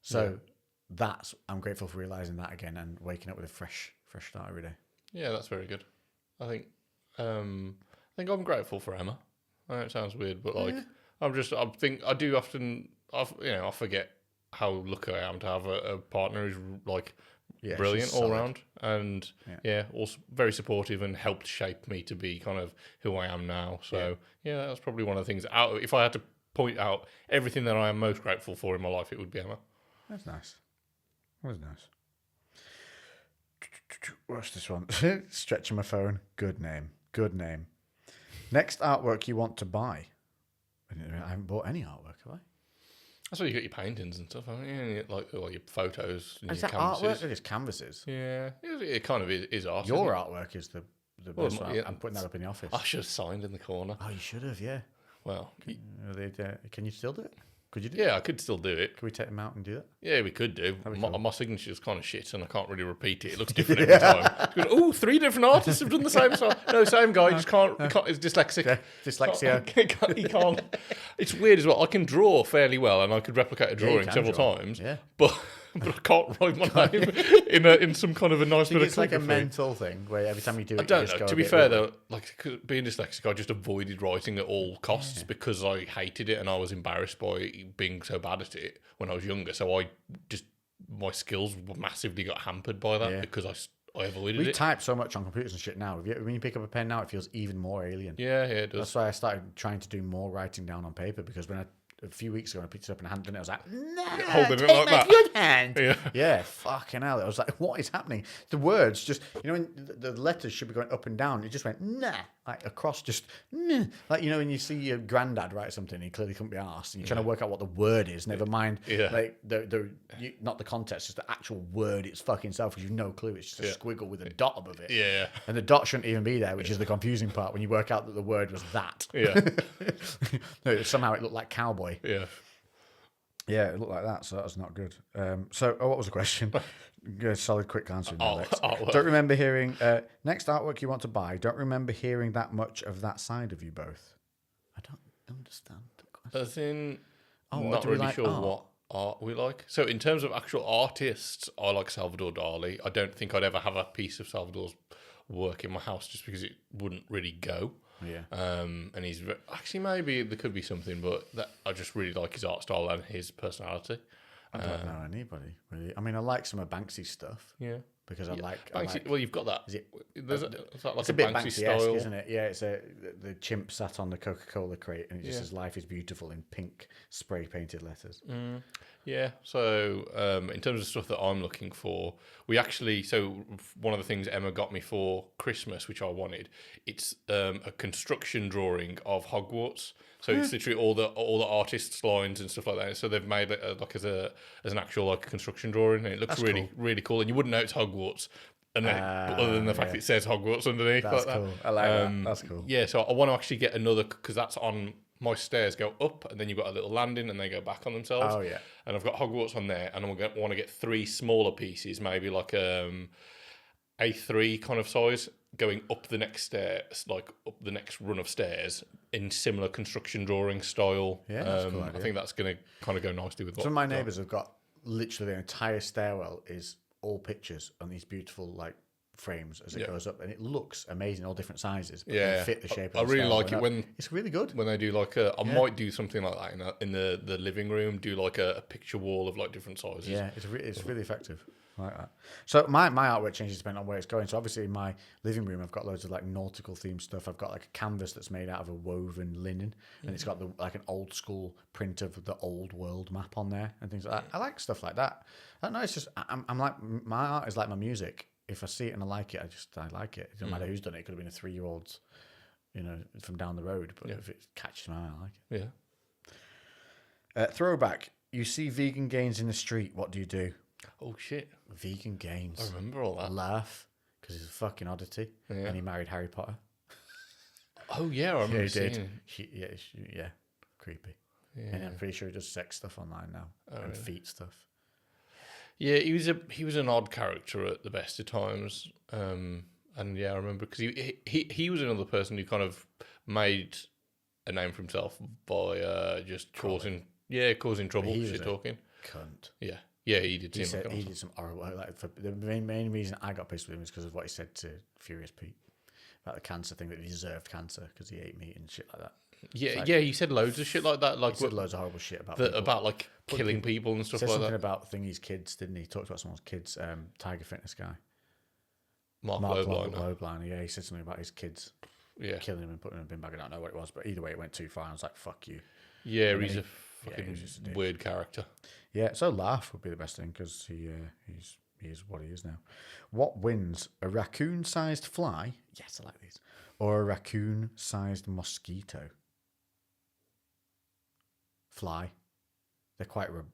So I'm grateful for realizing that again and waking up with a fresh start every day. Yeah, that's very good. I think I'm grateful for Emma. I know it sounds weird, but like I forget how lucky I am to have a partner who's like brilliant all round, and also very supportive and helped shape me to be kind of who I am now. So that's probably one of the things. If I had to point out everything that I am most grateful for in my life, it would be Emma. That's nice. That was nice. What's this one? Stretching my phone. Good name. Next artwork you want to buy? I haven't bought any artwork, have I? That's where you got your paintings and stuff, haven't you? Like all your photos and is your that canvases. artwork or just canvases? Yeah, it kind of is art. Your artwork is the best one. I'm putting that up in the office. I should have signed in the corner. Oh, you should have, yeah. Well, can you still do it? Could you do it? Yeah, I could still do it. Can we take them out and do that? Yeah, we could do. My signature's kind of shit and I can't really repeat it. It looks different every time. Oh, 3 different artists have done the same song. No, same guy, just can't. He's dyslexic. Yeah, dyslexia. He can't. It's weird as well. I can draw fairly well and I could replicate a drawing several times. Yeah. But I can't write my name in some kind of a nice bit of it's like a mental thing where every time you do it, I don't know. To be fair though, like being dyslexic, I just avoided writing at all costs because I hated it and I was embarrassed by being so bad at it when I was younger. So my skills massively got hampered by that because I avoided it. We type so much on computers and shit now. When you pick up a pen now, it feels even more alien. Yeah, it does. That's why I started trying to do more writing down on paper because a few weeks ago, when I picked it up and I hadn't done it, I was like, no, holding take it like my that. good hand. Yeah, fucking hell. I was like, what is happening? The words just, when the letters should be going up and down, it just went, nah, like across just, nah. Like, when you see your granddad write something, he clearly couldn't be arsed, and you're trying to work out what the word is, never mind, like, not the context, just the actual word, it's fucking self, because you've no clue. It's just a squiggle with a dot above it. Yeah. And the dot shouldn't even be there, which is the confusing part when you work out that the word was that. Yeah. No, somehow it looked like cowboy. Yeah. Yeah, it looked like that, so that was not good. What was the question? Good, solid, quick answer. Don't remember hearing... next artwork you want to buy, don't remember hearing that much of that side of you both. I don't understand the question. As in, not really sure what art we like. So in terms of actual artists, I like Salvador Dali. I don't think I'd ever have a piece of Salvador's work in my house just because it wouldn't really go. Yeah. And he's actually, maybe there could be something, but I just really like his art style and his personality. I don't know anybody really. I mean, I like some of Banksy's stuff. Yeah. Because I like Banksy. Well, you've got that. Is it? Is that like it's a bit Banksy Banksy-esque, style, isn't it? Yeah. It's the chimp sat on the Coca-Cola crate, and it just says "Life is beautiful" in pink spray painted letters. Yeah. So in terms of stuff that I'm looking for, one of the things Emma got me for Christmas, which I wanted, it's a construction drawing of Hogwarts. So it's literally all the artists' lines and stuff like that. So they've made it like as an actual like construction drawing, and it looks really cool. And you wouldn't know it's Hogwarts, and then, but other than the fact that it says Hogwarts underneath. That's like cool. That. I like that. That's cool. Yeah, so I want to actually get another because that's on my stairs go up, and then you've got a little landing, and they go back on themselves. Oh yeah. And I've got Hogwarts on there, and I want to get 3 smaller pieces, maybe like A3 kind of size, going up the next stairs, like up the next run of stairs in similar construction drawing style. Yeah, that's a cool idea. I think that's going to kind of go nicely with what Some of my neighbours have got literally the entire stairwell is all pictures on these beautiful like frames as it goes up, and it looks amazing, all different sizes. But they fit the shape. Of the really like it when it's really good when they do like I might do something like that in the living room. Do like a picture wall of like different sizes. Yeah, it's really effective. I like that. So my artwork changes depending on where it's going. So obviously in my living room, I've got loads of like nautical themed stuff. I've got like a canvas that's made out of a woven linen, and it's got like an old school print of the old world map on there and things like that. I like stuff like that. I don't know. It's just I'm like my art is like my music. If I see it and I like it, I like it. It doesn't matter who's done it. It could have been a 3-year-old, from down the road. But if it catches my eye, I like it. Yeah. Throwback. You see vegan gains in the street. What do you do? Oh shit! Vegan gains. I remember all that. Laugh because he's a fucking oddity, and he married Harry Potter. Oh yeah, I remember seeing. Yeah, creepy. Yeah. And I'm pretty sure he does sex stuff online now and feet stuff. Yeah, he was an odd character at the best of times, and yeah, I remember because he was another person who kind of made a name for himself by just causing trouble, shit talking. Cunt. Yeah, he did. He did some horrible. Like the main reason I got pissed with him is because of what he said to Furious Pete about the cancer thing, that he deserved cancer because he ate meat and shit like that. Yeah, he said loads of shit like that. Like he said loads of horrible shit about like killing people and stuff like that. He said something about Thingy's kids, didn't he? He talked about someone's kids. Tiger Fitness guy. Mark Lowblind. Yeah, he said something about his kids. Yeah, killing him and putting him in a bin bag. I don't know what it was, but either way, it went too far. I was like, "Fuck you." Yeah, he's a fucking weird character. Yeah, so laugh would be the best thing because he is what he is now. What wins, a raccoon-sized fly? Yes, I like these. Or a raccoon-sized mosquito? Fly. They're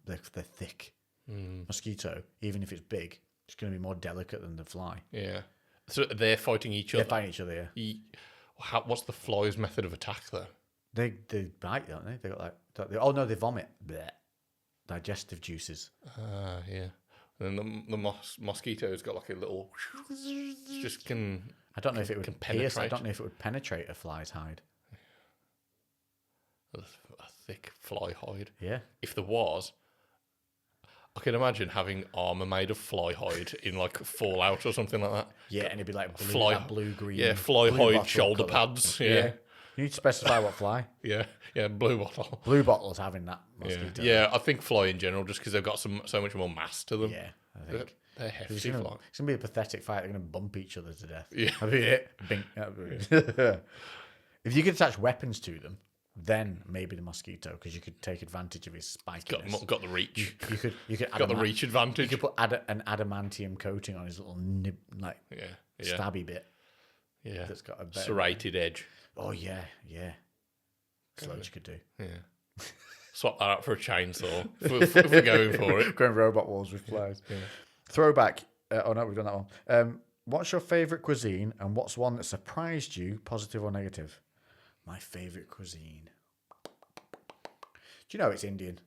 they're thick. Mosquito, even if it's big, it's going to be more delicate than the fly. Yeah. So they're fighting each other. They're fighting each other. Yeah. What's the fly's method of attack though? They bite, don't they? They got like they vomit. Blech. Digestive juices. Yeah. And then the mosquito's got like a little. Just can. I don't know if it would penetrate. I don't know if it would penetrate a fly's hide. A thick fly hide. Yeah. If there was, I can imagine having armor made of fly hide in like Fallout or something like that. Yeah, and it'd be like blue green. Yeah, fly hide shoulder pads. Yeah. You need to specify what fly. Yeah, blue bottle. Blue bottle's having that mosquito. Yeah, I think fly in general, just because they've got so much more mass to them. Yeah, I think. They're hefty. It's going to be a pathetic fight. They're going to bump each other to death. Yeah. That'd be it. Bing. If you could attach weapons to them, then maybe the mosquito, because you could take advantage of his spikiness. Got the reach. You could got the reach advantage. You could put an adamantium coating on his little stabby bit. Yeah. That's got a better serrated edge. Oh yeah. That's what you could do. Yeah. Swap that out for a chainsaw if we're going for it. Going robot walls with flies. Yeah. Throwback. Oh no, we've done that one. What's your favourite cuisine, and what's one that surprised you, positive or negative? My favourite cuisine. Do you know it's Indian?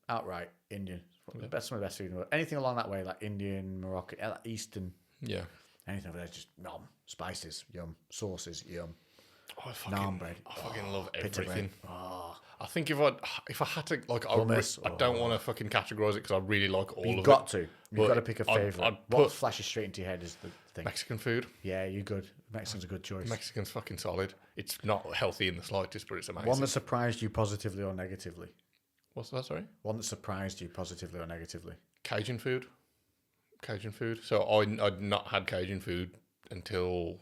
Outright Indian. Some of the best food in the world. Anything along that way, like Indian, Moroccan, Eastern. Yeah. Anything over there, just yum. Spices, yum. Sauces, yum. Oh, naan bread. I fucking love everything. Oh. I think if I had to, like, I don't want to fucking categorize it because I really like all of it. You've got to pick a favourite. What flashes straight into your head is the thing. Mexican food. Yeah, you're good. Mexican's a good choice. Mexican's fucking solid. It's not healthy in the slightest, but it's amazing. One that surprised you positively or negatively? What's that, sorry? One that surprised you positively or negatively? Cajun food. So I'd not had Cajun food until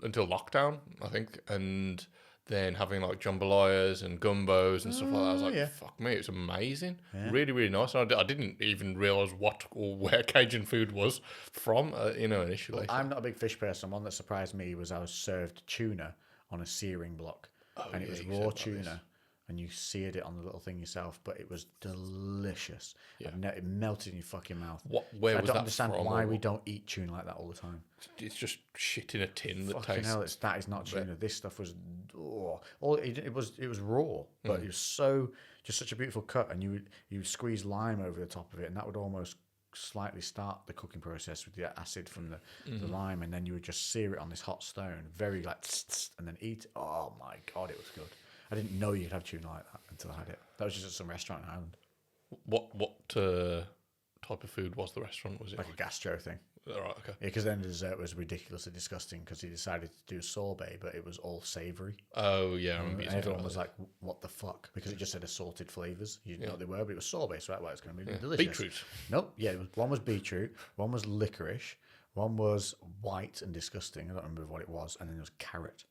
lockdown, I think, and then having like jambalayas and gumbos and stuff like that. I was like, fuck me, it's amazing. Yeah. Really, really nice. And I didn't even realise what or where Cajun food was from, initially. Well, I'm not a big fish person. One that surprised me was I was served tuna on a searing block. And it was raw tuna and you seared it on the little thing yourself, but it was delicious. Yeah. It melted in your fucking mouth. Where So I was don't that understand from, why or we what? don't eat tuna like that all the time. It's just shit in a tin that Fucking tastes. hell, that is not tuna. This stuff was, it was raw, but it was just such a beautiful cut, and you would squeeze lime over the top of it, and that would almost slightly start the cooking process with the acid from the lime, and then you would just sear it on this hot stone, very like, and then eat it. Oh my God, it was good. I didn't know you'd have tuna like that until I had it. That was just at some restaurant in Ireland. What type of food was the restaurant? Was it Like a gastro thing. All right, okay. Yeah, because then the dessert was ridiculously disgusting because he decided to do sorbet, but it was all savoury. Oh yeah, I remember. And everyone was like, what the fuck? Because it just said assorted flavours. You didn't know what they were, but it was sorbet, so it's going to be delicious. Beetroot. Nope. Yeah, one was beetroot, one was licorice, one was white and disgusting. I don't remember what it was. And then there was carrot.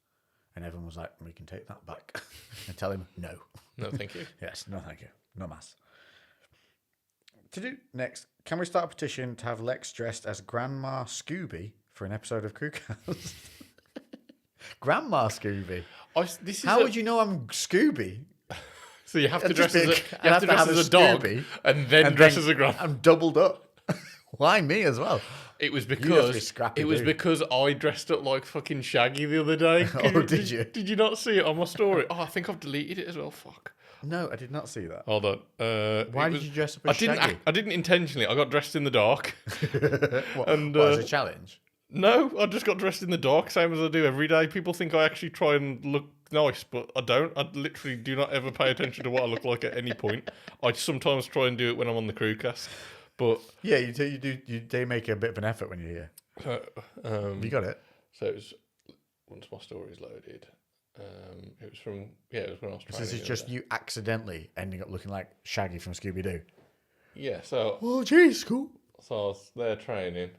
And everyone was like, we can take that back. And tell him, no. No, thank you. Yes, no thank you. No mas. To do next, can we start a petition to have Lex dressed as Grandma Scooby for an episode of CREWCast? Grandma Scooby. How would you know I'm Scooby? So you have to I'd dress just as be- you have I'd to have dress a as a dog, Scooby, and then dress as a grandma. I'm doubled up. Why me as well? It was have to be because Scrappy it was Doo. because I dressed up like fucking Shaggy the other day. Oh, did you? Did you not see it on my story? Oh, I think I've deleted it as well. Fuck. No, I did not see that. Hold on. Why did you dress up as Shaggy? I didn't intentionally. I got dressed in the dark. What, And, what, as a challenge? No, I just got dressed in the dark, same as I do every day. People think I actually try and look nice, but I don't. I literally do not ever pay attention to what I look like at any point. I sometimes try and do it when I'm on the CREWCast, but Yeah, you do make a bit of an effort when you're here. You got it? So it was once my story's loaded. It was from it was when I was So training. this is the just other day. you accidentally ending up looking like Shaggy from Scooby-Doo. Yeah. So Oh, geez, cool. I was there training.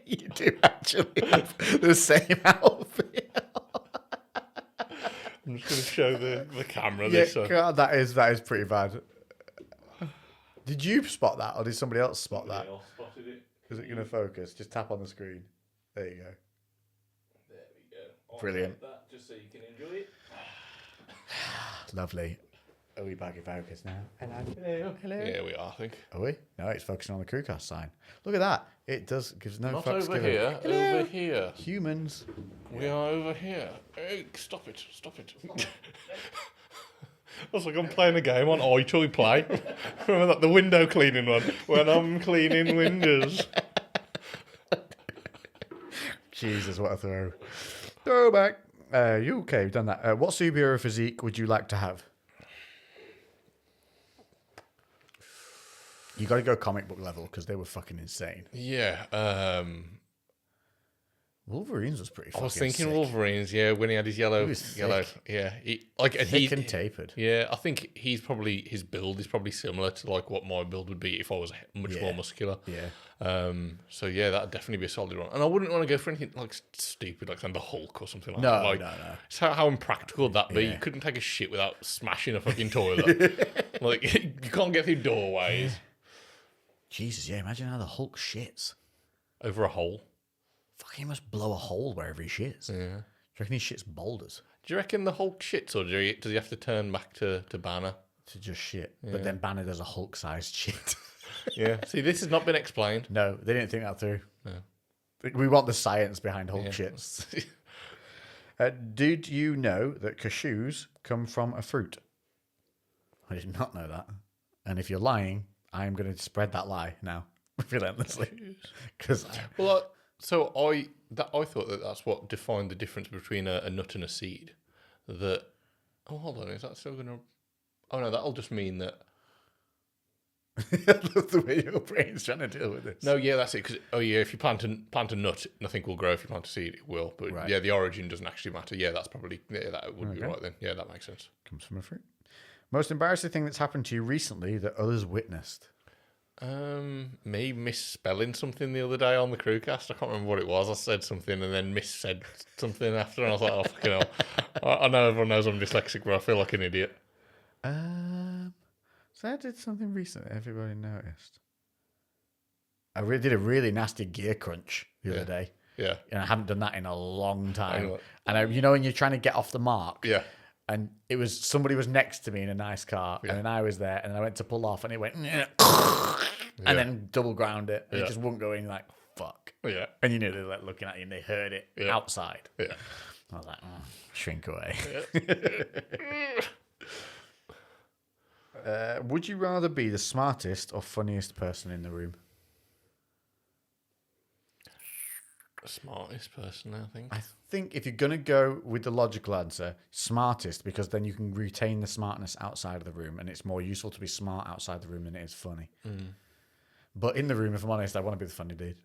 You do actually have the same outfit. I'm just going to show the camera Yeah, this. God, that is pretty bad. Did you spot that, or did somebody else spot that? I spotted it. Is it going to focus? Just tap on the screen. There you go. There we go. I'll Brilliant. take that just so you can enjoy it. Lovely. Are we back in focus now? Hello. Hello. Yeah, we are. I think. Are we? No, it's focusing on the CREWCast sign. Look at that. It gives no Not fucks over given. here. Hello. Over here. Humans. We are over here. Hey, stop it. Stop it. That's like I'm playing a game on iToy Play. Remember that, the window cleaning one? When I'm cleaning windows. Jesus, what a throw. Throwback. You okay? We've done that. What superhero physique would you like to have? You got to go comic book level because they were fucking insane. Yeah. Wolverine's was pretty I fucking was thinking sick. Wolverines, yeah, when he had his yellow, was yellow, thick. yeah, and Thick and tapered. yeah. I think his build is probably similar to like what my build would be if I was much more muscular. Yeah. So yeah, that'd definitely be a solid one, and I wouldn't want to go for anything like stupid, like the Hulk or something like that. Like, No. it's how impractical would that be? Yeah. You couldn't take a shit without smashing a fucking toilet. Like you can't get through doorways Jesus, yeah. Imagine how the Hulk shits. over a hole. Fuck, he must blow a hole wherever he shits. Yeah. Do you reckon he shits boulders Do you reckon the Hulk shits, or does he have to turn back to Banner? to just shit? But then Banner does a Hulk-sized shit. Yeah. See, this has not been explained. No, they didn't think that through. No. We want the science behind Hulk Yeah. shits. Did you know that cashews come from a fruit? I did not know that. And if you're lying, I'm going to spread that lie now relentlessly. Because Well, so I thought that's what defined the difference between a nut and a seed. That hold on, is that still gonna? Oh no, that'll just mean that. I love the way your brain's trying to deal with this. No, yeah, that's it. Because if you plant a nut, nothing will grow. If you plant a seed, it will. But Right. yeah, the origin doesn't actually matter. Yeah, that's probably that would be Okay. right then. Yeah, that makes sense. Comes from a fruit. Most embarrassing thing that's happened to you recently that others witnessed? Me misspelling something the other day on the CREWCast. I can't remember what it was. I said something and then missaid something after, and I was like, "Oh fucking hell!" I know everyone knows I'm dyslexic, but I feel like an idiot. So I did something recently everybody noticed. I did a really nasty gear crunch the other day. Yeah. And I haven't done that in a long time. Like, And you know when you're trying to get off the mark? yeah. And it was somebody was next to me in a nice car, and then I was there, and I went to pull off, and it went, and then double ground it, and it just wouldn't go in. Like fuck, Yeah. and you knew they were like looking at you, and they heard it outside. Yeah. I was like, shrink away. Would you rather be the smartest or funniest person in the room? Smartest person, I think. I think if you're going to go with the logical answer, smartest, because then you can retain the smartness outside of the room, and it's more useful to be smart outside the room than it is funny. But in the room, if I'm honest, I want to be the funny dude.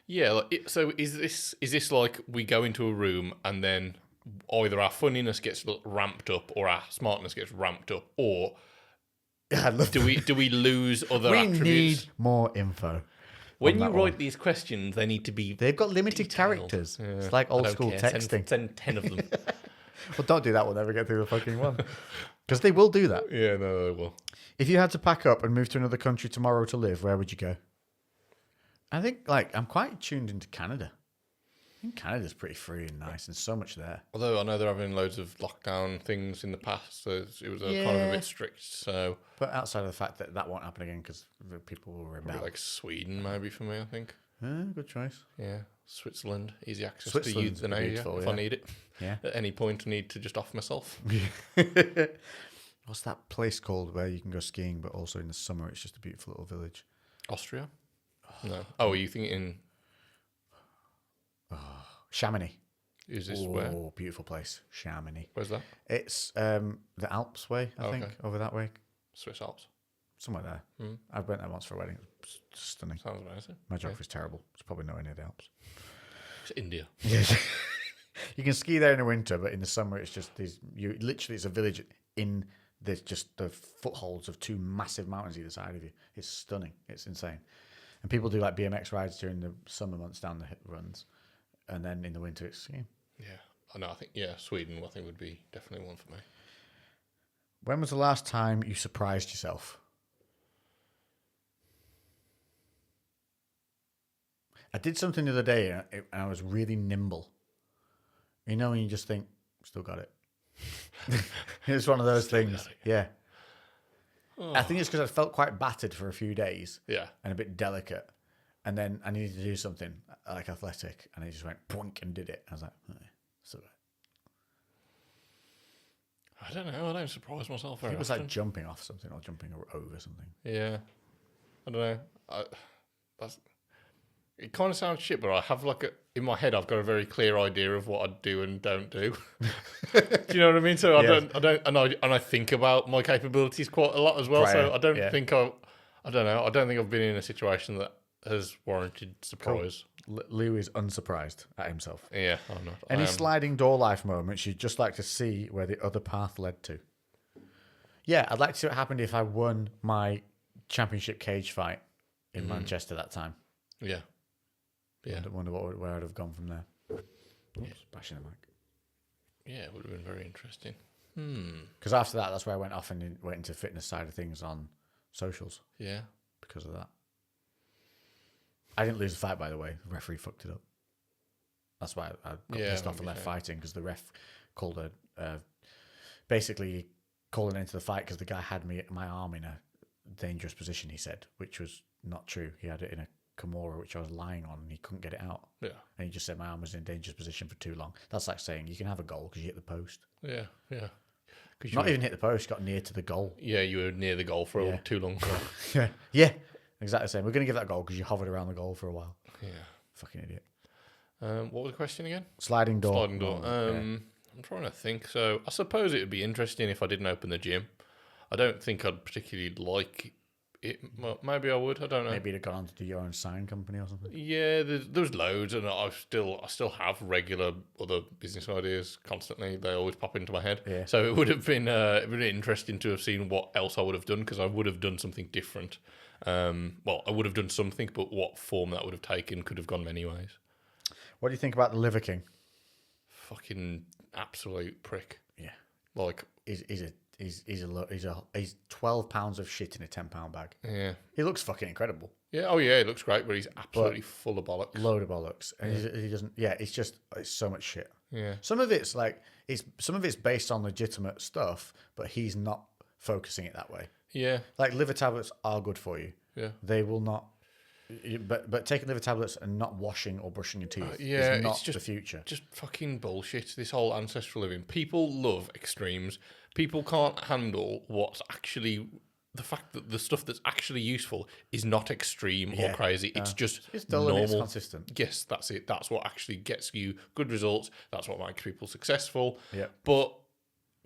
Yeah. Like, so is this like we go into a room and then either our funniness gets ramped up or our smartness gets ramped up, or do we lose other we attributes? Need more info. When you write these questions, they need to be. They've got limited detailed. Characters. Yeah. It's like old school texting. Send 10 of them. Well, don't do that. We'll never get through the fucking one. Because they will do that. Yeah, no, they will. If you had to pack up and move to another country tomorrow to live, where would you go? I think, I'm quite tuned into Canada. I think Canada's pretty free and nice, and so much there. Although I know they're having loads of lockdown things in the past, so it was kind of a bit strict. So, but outside of the fact that won't happen again because people will rebel. Like Sweden, maybe for me, I think. Good choice. Yeah, Switzerland, easy access to euthanasia if I need it. Yeah. At any point, I need to just off myself. What's that place called where you can go skiing, but also in the summer it's just a beautiful little village? Austria? No. Oh, are you thinking? Chamonix. Is this where? Oh, beautiful place. Chamonix. Where's that? It's the Alps way, I think, over that way. Swiss Alps. Somewhere there. I went there once for a wedding. It was stunning. Sounds amazing. My geography's terrible. It's probably nowhere near the Alps. It's India. You can ski there in the winter, but in the summer it's just these. Literally, it's a village in there's just the footholds of two massive mountains either side of you. It's stunning. It's insane. And people do like BMX rides during the summer months down the runs, and then in the winter it's skiing. Yeah, I know. I think Sweden. I think would be definitely one for me. When was the last time you surprised yourself? I did something the other day, and I was really nimble. You know, when you just think, still got it. It's one of those things. Yeah. Oh. I think it's because I felt quite battered for a few days. Yeah. And a bit delicate. And then I needed to do something like athletic, and I just went plonk and did it. I was like, so I don't know. I don't surprise myself very often. It was often. like jumping off something or jumping over something. Yeah. I don't know. It kind of sounds shit, but I have in my head, I've got a very clear idea of what I do and don't do. Do you know what I mean? So I think about my capabilities quite a lot as well. So I don't think I don't know. I don't think I've been in a situation that has warranted surprise. Cool. Lou is unsurprised at himself. Yeah, I'm not. Any sliding door life moments you'd just like to see where the other path led to? Yeah, I'd like to see what happened if I won my championship cage fight in Manchester that time. Yeah. Yeah. I wonder where I'd have gone from there. Oops, bashing the mic. Yeah, it would have been very interesting. Because after that, that's where I went off and went into fitness side of things on socials. Yeah. Because of that. I didn't lose the fight, by the way. The referee fucked it up. That's why I got pissed off and left fighting, because the ref called basically calling into the fight because the guy had my arm in a dangerous position, he said, which was not true. He had it in a Kimura, which I was lying on, and he couldn't get it out. Yeah. And he just said my arm was in a dangerous position for too long. That's like saying you can have a goal because you hit the post. Yeah, yeah. Not even hit the post, got near to the goal. Yeah, you were near the goal for too long. Yeah. Exactly the same. We're going to give that goal because you hovered around the goal for a while. Yeah. Fucking idiot. What was the question again? Sliding door. I'm trying to think. So I suppose it would be interesting if I didn't open the gym. I don't think I'd particularly like it. Well, maybe I would. I don't know. Maybe you'd have gone on to do your own sign company or something. Yeah, there's loads, and I still have regular other business ideas constantly. They always pop into my head. Yeah. So it would have been really interesting to have seen what else I would have done, because I would have done something different. Well, I would have done something, but what form that would have taken could have gone many ways. What do you think about the Liver King? Fucking absolute prick. Yeah. Like he's 12 pounds of shit in a 10-pound bag. Yeah. He looks fucking incredible. Yeah. Oh yeah, it looks great, but he's absolutely full of bollocks. Load of bollocks, and he doesn't. Yeah, it's so much shit. Yeah. Some of it's based on legitimate stuff, but he's not focusing it that way. Yeah. Like liver tablets are good for you. Yeah. They will not. But taking liver tablets and not washing or brushing your teeth yeah, is not it's just, the future. Just fucking bullshit. This whole ancestral living. People love extremes. People can't handle what's actually the fact that the stuff that's actually useful is not extreme or crazy. It's just dull normal. and it's consistent. Yes, that's it. That's what actually gets you good results. That's what makes people successful. Yeah. But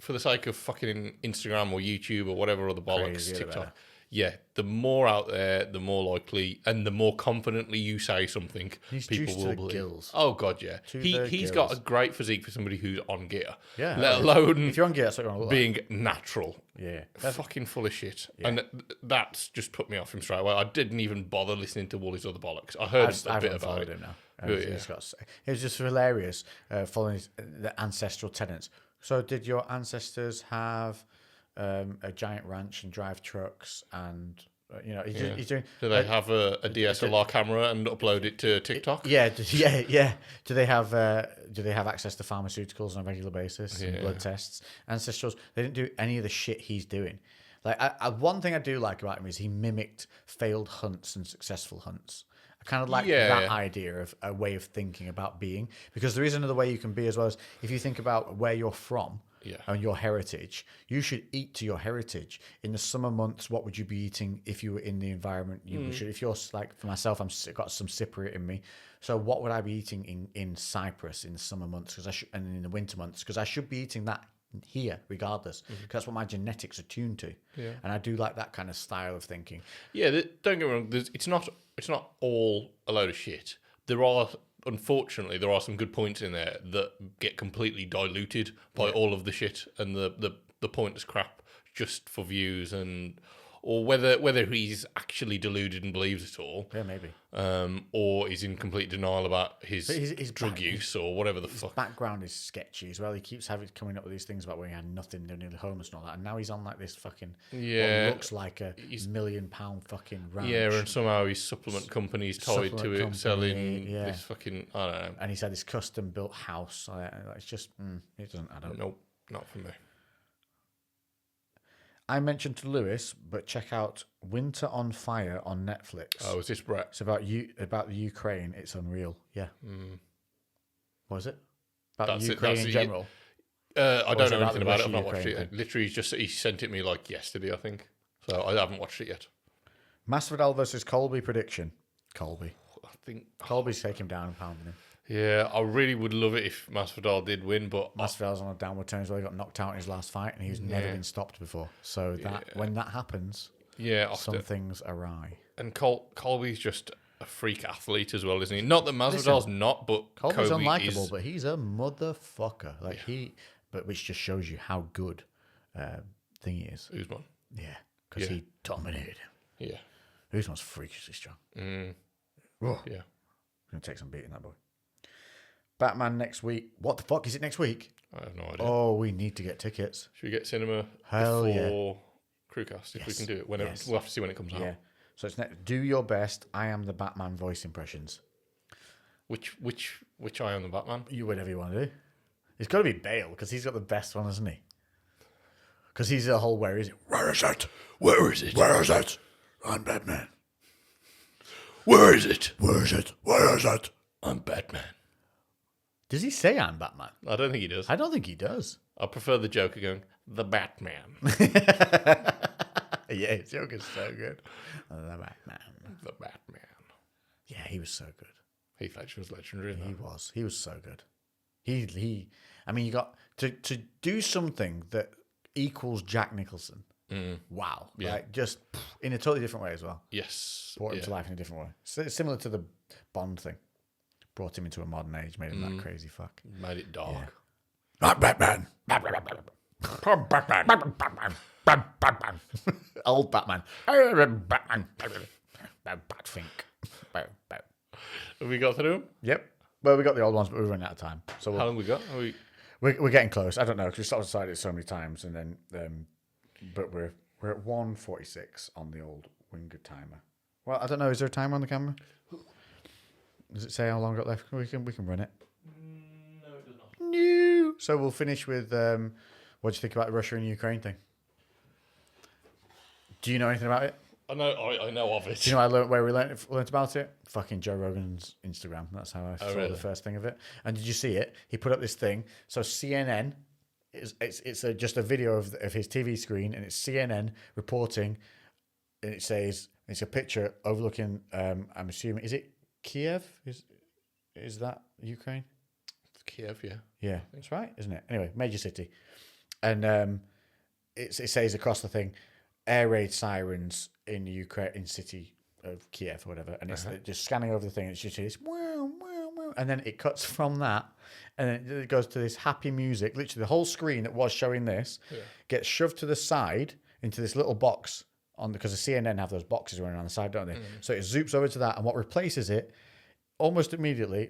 for the sake of fucking Instagram or YouTube or whatever other bollocks, Crazy, TikTok, yeah, the more out there, the more likely and the more confidently you say something, He's people juiced will to the believe. gills. Oh god, yeah. He's got a gills. great physique for somebody who's on gear. Yeah. Let alone If you're on gear, that's what you want to look being natural. like. Yeah. Fucking full of shit. And that's just put me off him straight away. I didn't even bother listening to all his other bollocks. I heard a bit about it. Him now. Yeah. It was just hilarious following the ancestral tenets. So, did your ancestors have a giant ranch and drive trucks and he's doing? Do they have a DSLR camera and upload it to TikTok? Yeah. Do they have access to pharmaceuticals on a regular basis and blood tests? Ancestrals. They didn't do any of the shit he's doing. Like one thing I do like about him is he mimicked failed hunts and successful hunts. I kind of like that idea of a way of thinking about being, because there is another way you can be as well. As if you think about where you're from and your heritage, you should eat to your heritage. In the summer months, what would you be eating if you were in the environment you should? If you're like, for myself, I've got some Cypriot in me. So what would I be eating in Cyprus in the summer months and in the winter months? Because I should be eating that here regardless, because that's what my genetics are tuned to. And I do like that kind of style of thinking. Yeah, don't get me wrong. It's not all a load of shit. Unfortunately, there are some good points in there that get completely diluted by all of the shit and the pointless crap just for views or whether he's actually deluded and believes it all. Yeah, maybe. Or he's in complete denial about his drug use or whatever the fuck. Background is sketchy as well. He keeps coming up with these things about when he had nothing, they're nearly homeless and all that. And now he's on like this fucking what looks like a £1 million fucking ranch. Yeah, and somehow his supplement company's tied to it, selling this fucking, I don't know. And he's had this custom built house. It's just it doesn't add up. Nope, not for me. I mentioned to Lewis, but check out Winter on Fire on Netflix. Oh, is this Brett? It's about the Ukraine. It's unreal. Yeah. What is it? About the Ukraine in general? I don't know anything about it. I've not watched it. Literally, he sent it me like yesterday, I think. So I haven't watched it yet. Masvidal versus Colby prediction. Colby. I think Colby's taking him down and pounding him. Yeah, I really would love it if Masvidal did win, but Masvidal's on a downward turn as well. He got knocked out in his last fight, and he's never been stopped before. So when that happens, some things awry. And Colby's just a freak athlete as well, isn't he? Not that Masvidal's not, but Colby's Kobe unlikable, is. but he's a motherfucker. Which just shows you how good Thingy is. Usman. Yeah, because he dominated him. Yeah. Usman's freakishly strong. Yeah. Gonna take some beating, that boy. Batman next week. What the fuck is it next week? I have no idea. Oh, we need to get tickets. Should we get cinema before CREWCast if we can do it? We'll have to see when it comes out. So it's do your best. I am the Batman voice impressions. Which I am the Batman? You whatever you want to do. It's got to be Bale because he's got the best one, hasn't he? Because he's the whole where is it? Where is it? Where is it? Where is it? I'm Batman. Where is it? Where is it? Where is it? I'm Batman. Does he say I'm Batman? I don't think he does. I don't think he does. I prefer the Joker going, the Batman. Yeah, his Joker's so good. The Batman. The Batman. Yeah, he was so good. Heath Ledger was legendary. He was so good. I mean, you got to do something that equals Jack Nicholson. Wow. Yeah. Like just in a totally different way as well. Yes. Brought him to life in a different way. Similar to the Bond thing. Brought him into a modern age, made him that crazy fuck. Made it dark. Yeah. I'm Batman. I'm Batman. Batman. Old Batman. Batman. Batfink. Have we got through them? Yep. Well, we got the old ones, but we're running out of time. So how long we got? We're getting close. I don't know because we started decided it so many times, and then but we're at 1:46 on the old Winger timer. Well, I don't know. Is there a timer on the camera? Does it say how long I've got left? We can run it. No, it does not. No. So we'll finish with what do you think about the Russia and Ukraine thing? Do you know anything about it? I know of it. Do you know where we learnt about it? Fucking Joe Rogan's Instagram. That's how I saw really? the first thing of it. And did you see it? He put up this thing. So CNN, it's just a video of his TV screen, and it's CNN reporting, and it says, it's a picture overlooking, I'm assuming, is it Kiev? Is that Ukraine? It's Kiev, yeah. Yeah, that's right, isn't it? Anyway, major city. And it says across the thing, air raid sirens in the Ukraine city of Kiev or whatever, and it's just scanning over the thing. It's just this, wow, wow, wow, and then it cuts from that, and then it goes to this happy music. Literally, the whole screen that was showing this gets shoved to the side into this little box because the CNN have those boxes running on the side, don't they? So it zoops over to that, and what replaces it almost immediately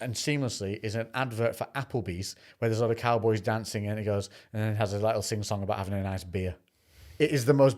and seamlessly is an advert for Applebee's where there's a lot of cowboys dancing, and it goes and then it has a little sing song about having a nice beer. It is the most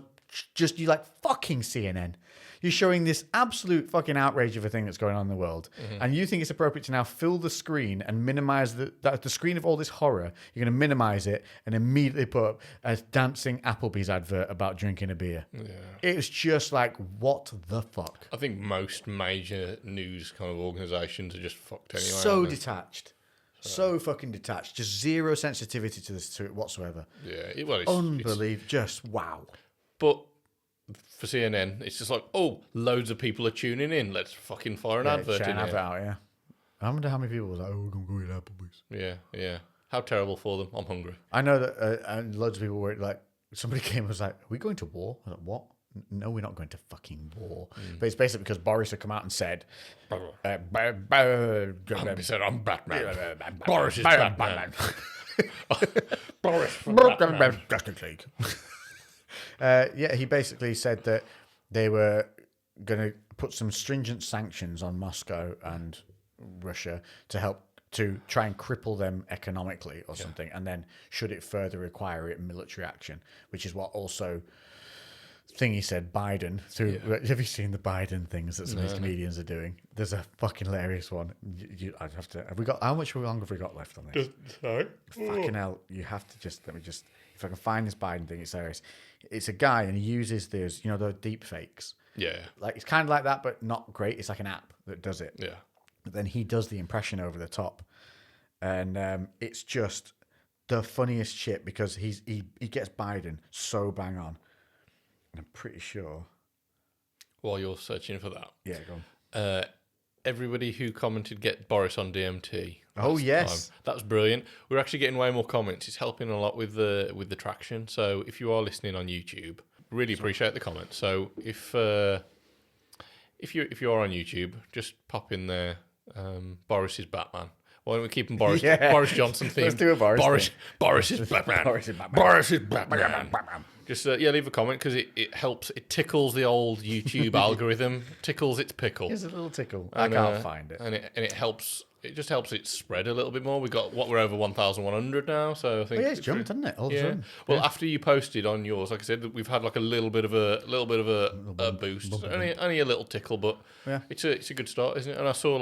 you like fucking CNN. You're showing this absolute fucking outrage of a thing that's going on in the world, and you think it's appropriate to now fill the screen and minimize the screen of all this horror. You're going to minimize it and immediately put up a dancing Applebee's advert about drinking a beer. Yeah. It's just like, what the fuck? I think most major news kind of organisations are just fucked anyway. So detached. So fucking detached. Just zero sensitivity to it whatsoever. Yeah, it's unbelievable. Just wow. But for CNN, it's just like, oh, loads of people are tuning in. Let's fucking fire an advert in out, here. yeah. I wonder how many people was like, oh, we're going to go eat Applebee's. Yeah, yeah. How terrible for them. I'm hungry. I know that, and loads of people were like, somebody came and was like, are we going to war? I was like, what? No, we're not going to fucking war. But it's basically because Boris had come out and said, He said, I'm Batman. Boris is Batman. Boris from Batman. Justice League. He basically said that they were going to put some stringent sanctions on Moscow and Russia to help to try and cripple them economically or something, and then should it further require it, military action, which is what also Thingy said Biden through. Have you seen the Biden things that some of these comedians are doing? There's a fucking hilarious one. I'd have to. Have we got? How much longer have we got left on this? Sorry. Fucking hell! You have to just let me just. If I can find this Biden thing, it's hilarious. It's a guy and he uses those, the deep fakes. Yeah. Like it's kind of like that, but not great. It's like an app that does it. Yeah. But then he does the impression over the top, and it's just the funniest shit because he gets Biden so bang on. And I'm pretty sure. While you're searching for that. Yeah, go on. Everybody who commented get Boris on DMT. Oh yes, that was brilliant. We're actually getting way more comments. It's helping a lot with the traction. So if you are listening on YouTube, really appreciate the comments. So if you are on YouTube, just pop in there. Boris is Batman. Why don't we keep him Boris Johnson theme? Let's do a Boris thing. Boris is Batman. Boris is Batman. Boris is Batman. Just leave a comment because it helps. It tickles the old YouTube algorithm. Tickles its pickle. It's a little tickle. I can't find it. And it helps. It just helps it spread a little bit more. We got we're over 1,100 now, so I think it's jumped, hasn't it? All of a sudden. Well, after you posted on yours, like I said, we've had like a little bit of a boost. Only a little tickle, but it's a good start, isn't it? And I saw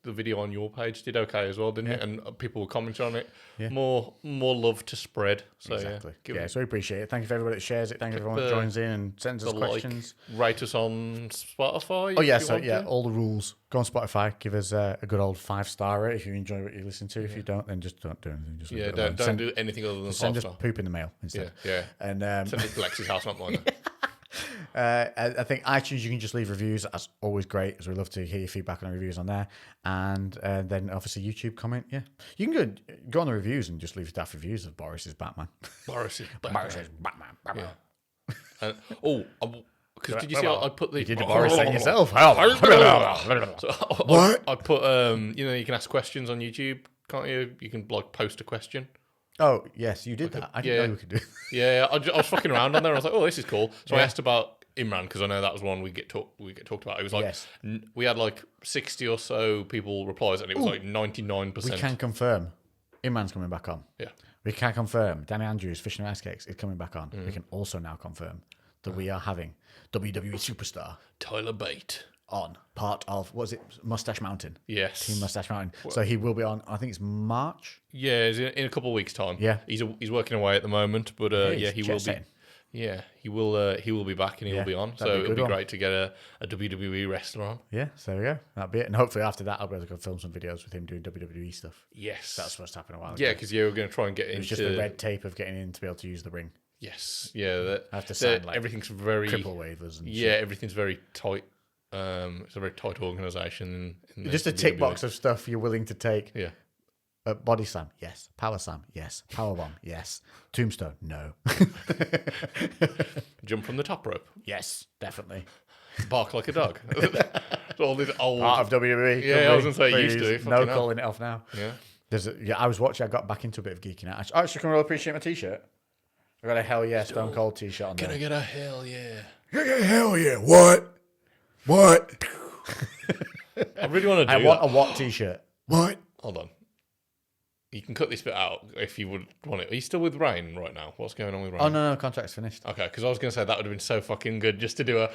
the video on your page did okay as well, didn't it? And people were commenting on it. Yeah. More love to spread. So exactly. So we appreciate it. Thank you for everybody that shares it. Thank you everyone that joins in and sends us questions. Rate us on Spotify. Oh yeah, all the rules. Go on Spotify. Give us a good old 5-star rate if you enjoy what you listen to. If you don't, then just don't do anything. Just don't do anything other than send us poop in the mail instead. Yeah. And send it to Lexi's house, not mine. I think iTunes, you can just leave reviews. That's always great, as we love to hear your feedback on the reviews on there. And then obviously YouTube comment. Yeah, you can go on the reviews and just leave staff reviews of Boris is Batman. Boris is Batman. Boris is Batman. Yeah. Because did you see? I put the. You did the Boris thing yourself. What? I put you can ask questions on YouTube, can't you? You can post a question. Oh yes, you did that. I didn't know we could do. Yeah, I was fucking around on there. I was like, oh, this is cool. So I asked about Imran because I know that was one we get talked about. It was like we had 60 or so people replies, and it was 99%. We can confirm Imran's coming back on. Yeah, we can confirm Danny Andrews Fishing and Ice Cakes is coming back on. We can also now confirm that we are having WWE superstar Tyler Bate. on part of, what was it, Mustache Mountain? Yes. Team Mustache Mountain. So he will be on, I think it's March. Yeah, it's in a couple of weeks' time. Yeah. He's working away at the moment, but he will be. jet-setting. Yeah, he will be back and he will be on. So that'd be a it'll good be one. great to get a WWE wrestler on. Yeah, so there we go. That'll be it. And hopefully after that, I'll be able to go film some videos with him doing WWE stuff. Yes. That's supposed to happen a while ago. Yeah, because we're going to try and get It was into... just the red tape of getting in to be able to use the ring. Yes. Yeah. I have to sign everything's very... triple waivers and Yeah, shit. everything's very tight. It's a very tight organisation. Just a tick box of stuff you're willing to take. Yeah. Body slam, yes. Power slam, yes. Power bomb, yes. Tombstone, no. Jump from the top rope. Yes, definitely. Bark like a dog. All this old... Part of WWE. Yeah, I was going to say, it used to. No fucking hell. calling it off now. Yeah. I was watching, I got back into a bit of geeking out. I actually can really appreciate my t-shirt. I got a Hell Yeah Stone Cold t-shirt on Can I there. get a hell yeah? Hell yeah, what? What? I really want to do I want that. a what t-shirt? What? Hold on. You can cut this bit out if you would want it. Are you still with Rain right now? What's going on with Rain? Oh, no, contract's finished. Okay, because I was going to say that would have been so fucking good just to do a...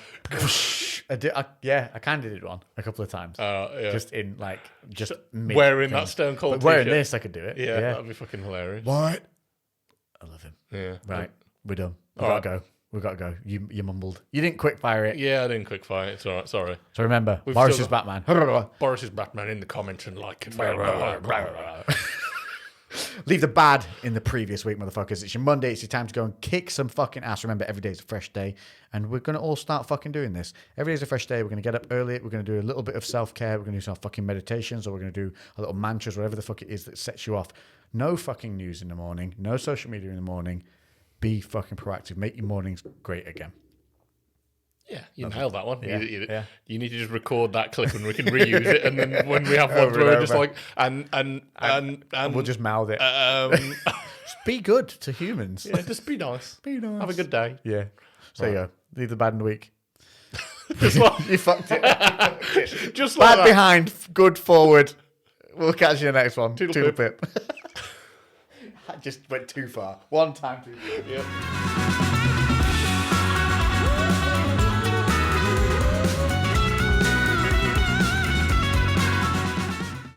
I kind of did one a couple of times. yeah. Just in, just mid wearing thing. that Stone Cold But wearing t-shirt. this, I could do it. Yeah, that'd be fucking hilarious. What? I love him. Yeah. Right, we're done. All right. We got to go. You mumbled. You didn't quick fire it. Yeah, I didn't quick fire. It's all right. Sorry. So remember, We've Boris still is Batman. Boris is Batman in the comments and like it. Leave the bad in the previous week, motherfuckers. It's your Monday. It's your time to go and kick some fucking ass. Remember, every day is a fresh day. And we're going to all start fucking doing this. Every day is a fresh day. We're going to get up early. We're going to do a little bit of self-care. We're going to do some fucking meditations, or we're going to do a little mantras, whatever the fuck it is that sets you off. No fucking news in the morning. No social media in the morning. Be fucking proactive. Make your mornings great again. Yeah, you nailed that one. Yeah, You need to just record that clip and we can reuse it. And then when we have one, Over and we're just over. like, and We'll just mouth it. Just be good to humans. yeah, just be nice. Be nice. Have a good day. Yeah. So there you go. Leave the bad in the week. Just like, You fucked it. just like Bad that. behind, good forward. We'll catch you in the next one. Toodle Toodle pip. pip. I just went too far. One time too far. Yeah.